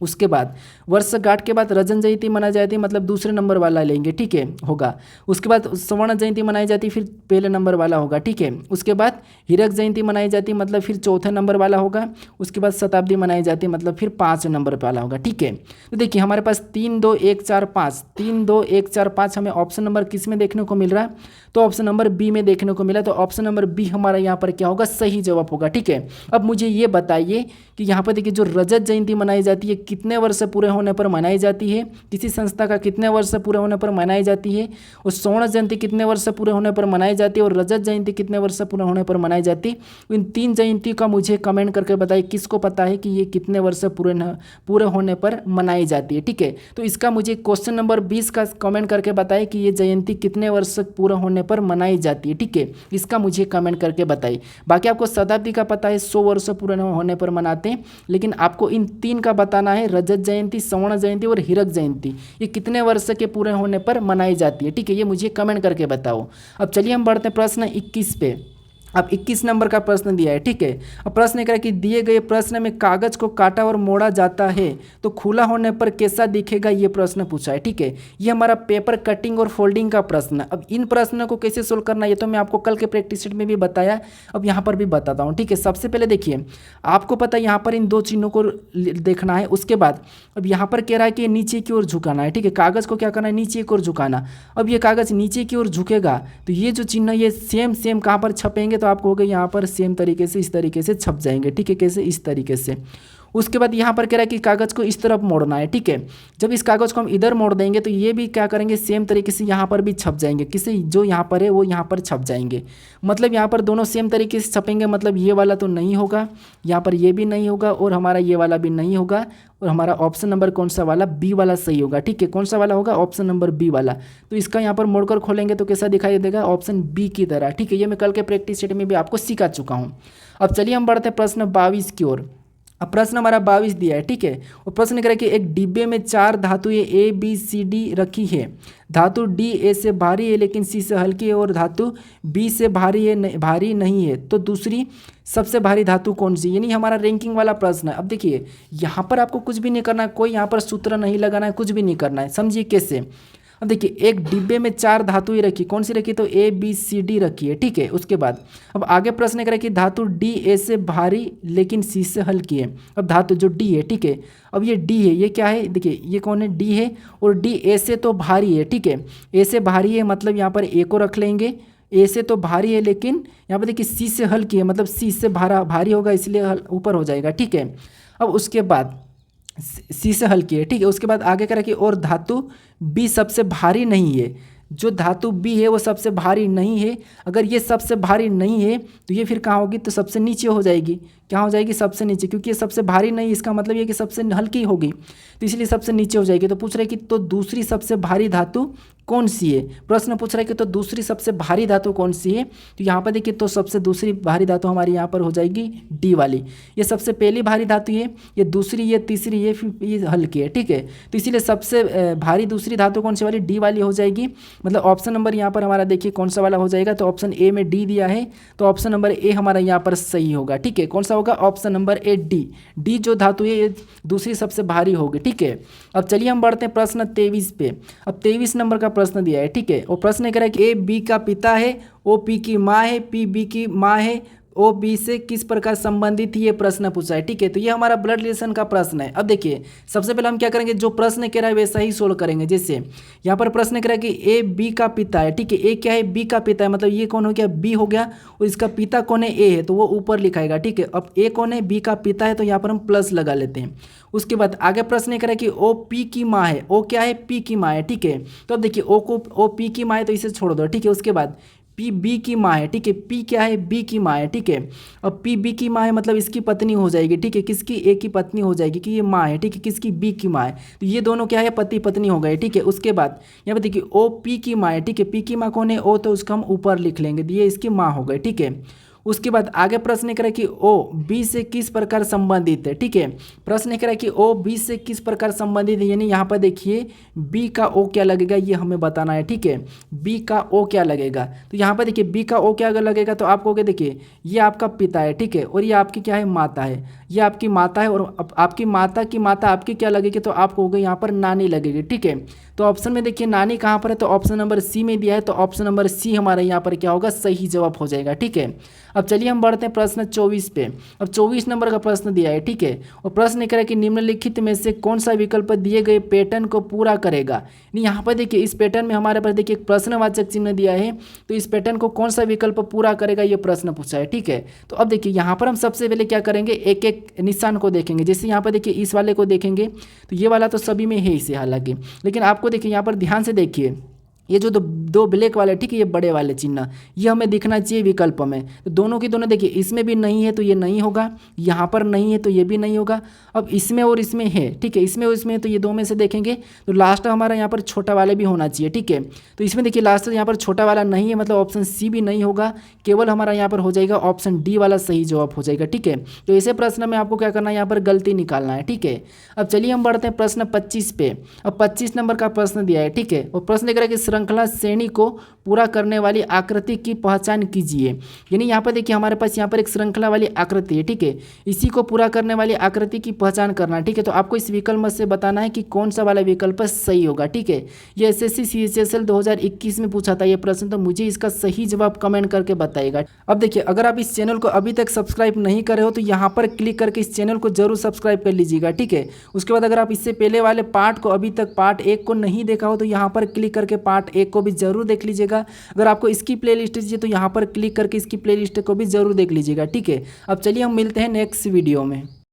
उसके बाद वर्षगांठ के बाद रजन जयंती मनाई जाती है, मतलब दूसरे नंबर वाला लेंगे, ठीक है, होगा। उसके बाद स्वर्ण जयंती मनाई जाती है, फिर पहले नंबर वाला होगा, ठीक है। उसके बाद हीरक जयंती मनाई जाती है, मतलब फिर चौथे नंबर वाला होगा। उसके बाद शताब्दी मनाई जाती है, मतलब फिर 5 नंबर वाला होगा, ठीक है। तो देखिए हमारे पास 3 2 1 4 5, 3 2 1 4 5 हमें ऑप्शन नंबर किस में देखने को मिल रहा है? तो ऑप्शन नंबर बी में देखने को मिला। तो ऑप्शन नंबर बी हमारा यहाँ पर क्या होगा? सही जवाब होगा, ठीक है। अब मुझे ये बताइए कि यहाँ पर देखिए जो रजत जयंती मनाई जाती है कितने वर्ष पूरे होने पर मनाई जाती है, किसी संस्था का कितने वर्ष पूरे होने पर मनाई जाती है, और स्वर्ण जयंती कितने वर्ष पूरे होने पर मनाई जाती है, और रजत जयंती कितने वर्ष पूरे होने पर मनाई जाती है। इन 3 जयंती का मुझे कमेंट करके बताइए किसको पता है कि ये कितने वर्ष पूरे होने पर मनाई जाती है, ठीक है। तो इसका मुझे क्वेश्चन नंबर 20 का कमेंट करके बताइए कि ये जयंती कितने वर्ष पूरा होने पर मनाई जाती है, ठीक है। इसका मुझे कमेंट करके बताइए। बाकी आपको शताब्दी का पता है 100 वर्ष पूरे होने पर मनाते हैं, लेकिन आपको इन 3 का बताना है, रजत जयंती, स्वर्ण जयंती और हीरक जयंती, ये कितने वर्ष के पूरे होने पर मनाई जाती है, ठीक है। ये मुझे कमेंट करके बताओ। अब चलिए हम बढ़ते हैं प्रश्न 21 पे। अब 21 नंबर का प्रश्न दिया है, ठीक है। अब प्रश्न कह रहा है कि दिए गए प्रश्न में कागज को काटा और मोड़ा जाता है तो खुला होने पर कैसा दिखेगा, ये प्रश्न पूछा है, ठीक है। ये हमारा पेपर कटिंग और फोल्डिंग का प्रश्न है। अब इन प्रश्नों को कैसे सोल्व करना है ये तो मैं आपको कल के प्रैक्टिस सेट में भी बताया, अब यहाँ पर भी बताता हूँ, ठीक है। सबसे पहले देखिए आपको पता है यहाँ पर इन 2 चिन्हों को देखना है। उसके बाद अब यहाँ पर कह रहा है कि नीचे की ओर झुकाना है, ठीक है। कागज़ को क्या करना है? नीचे की ओर झुकाना। अब ये कागज़ नीचे की ओर झुकेगा तो ये जो चिन्ह ये सेम कहाँ पर छपेंगे? तो आपको हो गया यहाँ पर सेम तरीके से, इस तरीके से छप जाएंगे, ठीक है। कैसे? इस तरीके से। उसके बाद यहाँ पर कह रहा है कि कागज़ को इस तरफ मोड़ना है, ठीक है। जब इस कागज़ को हम इधर मोड़ देंगे तो ये भी क्या करेंगे? सेम तरीके से यहाँ पर भी छप जाएंगे। किसे? जो यहाँ पर है वो यहाँ पर छप जाएंगे। मतलब यहाँ पर दोनों सेम तरीके से छपेंगे, मतलब ये वाला तो नहीं होगा, यहाँ पर ये भी नहीं होगा, और हमारा ये वाला भी नहीं होगा, और हमारा ऑप्शन नंबर कौन सा वाला? बी वाला सही होगा, ठीक है। कौन सा वाला होगा? ऑप्शन नंबर बी वाला। तो इसका यहाँ पर मोड़कर खोलेंगे तो कैसा दिखाई देगा? ऑप्शन बी की तरह, ठीक है। ये मैं कल के प्रैक्टिस सेट में भी आपको सिखा चुका हूँ। अब चलिए हम बढ़ते हैं प्रश्न 22 की ओर। अब प्रश्न हमारा 22 दिया है, ठीक है। और प्रश्न कह रहा है कि एक डिब्बे में 4 धातुएं ए बी सी डी रखी है। धातु डी ए से भारी है लेकिन सी से हल्की है, और धातु बी से भारी नहीं है, तो दूसरी सबसे भारी धातु कौन सी? यानी हमारा रैंकिंग वाला प्रश्न है। अब देखिए यहाँ पर आपको कुछ भी नहीं करना है, कोई यहाँ पर सूत्र नहीं लगाना है, कुछ भी नहीं करना है। समझिए कैसे। अब देखिए एक डिब्बे में 4 धातुएं रखी, कौन सी रखी? तो ए बी सी डी रखी है, ठीक है। उसके बाद अब आगे प्रश्न करें कि धातु डी ए से भारी लेकिन सी से हल्की है। अब धातु जो डी है, ठीक है, अब ये डी है, ये क्या है? देखिए ये कौन है? डी है, और डी ए से तो भारी है, ठीक है। ए से भारी है मतलब यहाँ पर ए को रख लेंगे। ए से तो भारी है लेकिन यहाँ पर देखिए सी से हल्की है, मतलब सी से भारी होगा इसलिए ऊपर हो जाएगा, ठीक है। अब उसके बाद सी से हल्की है, ठीक है। उसके बाद आगे कह रहा है कि और धातु बी सबसे भारी नहीं है। जो धातु बी है वो सबसे भारी नहीं है। अगर ये सबसे भारी नहीं है तो ये फिर कहाँ होगी? तो सबसे नीचे हो जाएगी। क्या हो जाएगी? सबसे नीचे, क्योंकि ये सबसे भारी नहीं है, इसका मतलब ये कि सबसे हल्की होगी, तो इसलिए सबसे नीचे हो जाएगी। तो पूछ रहे कि तो दूसरी सबसे भारी धातु कौन सी है? प्रश्न पूछ रहा है कि तो दूसरी सबसे भारी धातु कौन सी है? तो यहाँ पर देखिए तो सबसे दूसरी भारी धातु हमारी यहाँ पर हो जाएगी डी वाली। ये सबसे पहली भारी धातु है, ये दूसरी, ये तीसरी, ये फिर ये हल्की है, ठीक है। तो इसीलिए सबसे भारी दूसरी धातु कौन सी वाली? डी वाली हो जाएगी। मतलब ऑप्शन नंबर यहाँ पर हमारा देखिए कौन सा वाला हो जाएगा? तो ऑप्शन ए में डी दिया है, तो ऑप्शन नंबर ए हमारा यहाँ पर सही होगा, ठीक है। कौन सा होगा? Option number A D. D जो धातु है ये दूसरी सबसे भारी होगी, ठीक है। अब चलिए हम बढ़ते हैं प्रश्न 23 पे। अब 23 नंबर का प्रश्न दिया है, ठीक है। और प्रश्न कह रहा है कि ए बी का पिता है, ओ पी की माँ है, पी बी की माँ है, ओ बी से किस प्रकार संबंधित ये प्रश्न पूछा है, ठीक है। तो ये हमारा ब्लड रिलेशन का प्रश्न है। अब देखिए सबसे पहले हम क्या करेंगे? जो प्रश्न कह रहा है वैसा ही सोल्व करेंगे। जैसे यहाँ पर प्रश्न कह रहा है कि ए बी का पिता है, ठीक है। ए क्या है? बी का पिता है, मतलब ये कौन हो गया? बी हो गया, और इसका पिता कौन है? ए है, तो वो ऊपर लिखाएगा, ठीक है। अब ए कौन है? बी का पिता है, तो यहाँ पर हम प्लस लगा लेते हैं। उसके बाद आगे प्रश्न कह रहा है कि ओ पी की माँ है। ओ क्या है? पी की माँ है, ठीक है। तो अब देखिए ओ पी की माँ है तो इसे छोड़ दो, ठीक है। उसके बाद पी बी की माँ है, ठीक है। पी क्या है? बी की माँ है, ठीक है। अब पी बी की माँ है मतलब इसकी पत्नी हो जाएगी, ठीक है। किसकी? ए की पत्नी हो जाएगी, कि ये माँ है, ठीक है। किसकी? बी की माँ है, तो ये दोनों क्या है? पति पत्नी हो गए, ठीक है। उसके बाद यहाँ पर देखिए ओ पी की माँ है, ठीक है। पी की माँ कौन है? ओ, तो उसका हम ऊपर लिख लेंगे, ये इसकी माँ हो गई, ठीक है। उसके बाद आगे प्रश्न करें कि ओ बी से किस प्रकार संबंधित है। ठीक है, प्रश्न करें कि ओ बी से किस प्रकार संबंधित है, यानी यहाँ पर देखिए बी का ओ क्या लगेगा ये हमें बताना है। ठीक है, बी का ओ क्या लगेगा, तो यहाँ पर देखिए बी का ओ क्या लगेगा, तो आपको देखिए ये आपका पिता है। ठीक है, और ये आपकी क्या है, माता है, ये आपकी माता है, और आपकी माता की माता आपकी क्या लगेगी, तो आपको हो गई यहाँ पर नानी लगेगी। ठीक है, तो ऑप्शन में देखिए नानी कहाँ पर है, तो ऑप्शन नंबर सी में दिया है, तो ऑप्शन नंबर सी हमारा यहाँ पर क्या होगा, सही जवाब हो जाएगा। ठीक है, अब चलिए हम बढ़ते हैं प्रश्न 24 पे। अब 24 नंबर का प्रश्न दिया है। ठीक है, और प्रश्न कह रहा है कि निम्नलिखित में से कौन सा विकल्प दिए गए पैटर्न को पूरा करेगा। यहाँ पर देखिए इस पैटर्न में हमारे पास देखिए एक प्रश्नवाचक चिन्ह दिया है, तो इस पैटर्न को कौन सा विकल्प पूरा करेगा ये प्रश्न पूछा है। ठीक है, तो अब देखिए यहाँ पर हम सबसे पहले क्या करेंगे, एक एक निशान को देखेंगे। जैसे यहाँ पर देखिए इस वाले को देखेंगे, तो ये वाला तो सभी में है इसे हालांकि, लेकिन आपको देखिए यहाँ पर ध्यान से देखिए ये जो दो ब्लैक वाले, ठीक है, ये बड़े वाले चिन्ह ये हमें दिखना चाहिए विकल्प में। तो दोनों की दोनों देखिए इसमें भी नहीं है तो ये नहीं होगा, यहाँ पर नहीं है तो ये भी नहीं होगा। अब इसमें और इसमें है, ठीक है, इसमें और इसमें, तो ये दो में से देखेंगे तो लास्ट हमारा यहाँ पर छोटा वाला भी होना चाहिए। ठीक है, तो इसमें देखिए लास्ट यहाँ पर छोटा वाला नहीं है, मतलब ऑप्शन सी भी नहीं होगा, केवल हमारा यहाँ पर हो जाएगा ऑप्शन डी वाला सही जवाब हो जाएगा। ठीक है, तो ऐसे प्रश्न में आपको क्या करना है, यहाँ पर गलती निकालना है। ठीक है, अब चलिए हम बढ़ते हैं प्रश्न 25 पे। अब 25 नंबर का प्रश्न दिया है। ठीक है, और प्रश्न कह रहा है कि श्रृंखला श्रेणी को पूरा करने वाली आकृति की पहचान कीजिए। यानी यहाँ पर देखिए हमारे पास यहाँ पर एक श्रृंखला वाली आकृति है। ठीक है, इसी को पूरा करने वाली आकृति की पहचान करना है। ठीक है, तो आपको इस विकल्प से बताना है कि कौन सा वाला विकल्प सही होगा। ठीक है, ये एसएससी सीएचएसएल 2021 में पूछा था ये प्रश्न, तो मुझे इसका सही जवाब कमेंट करके बताइएगा। अब देखिए अगर आप इस चैनल को अभी तक सब्सक्राइब नहीं करे हो तो यहाँ पर क्लिक करके इस चैनल को जरूर सब्सक्राइब कर लीजिएगा। ठीक है, उसके बाद अगर आप इससे पहले वाले पार्ट को अभी तक पार्ट 1 को नहीं देखा हो तो यहाँ पर क्लिक करके पार्ट 1 को भी जरूर देख लीजिएगा। अगर आपको इसकी प्लेलिस्ट चाहिए तो यहाँ पर क्लिक करके इसकी प्लेलिस्ट को भी जरूर देख लीजिएगा। ठीक है, अब चलिए हम मिलते हैं नेक्स्ट वीडियो में।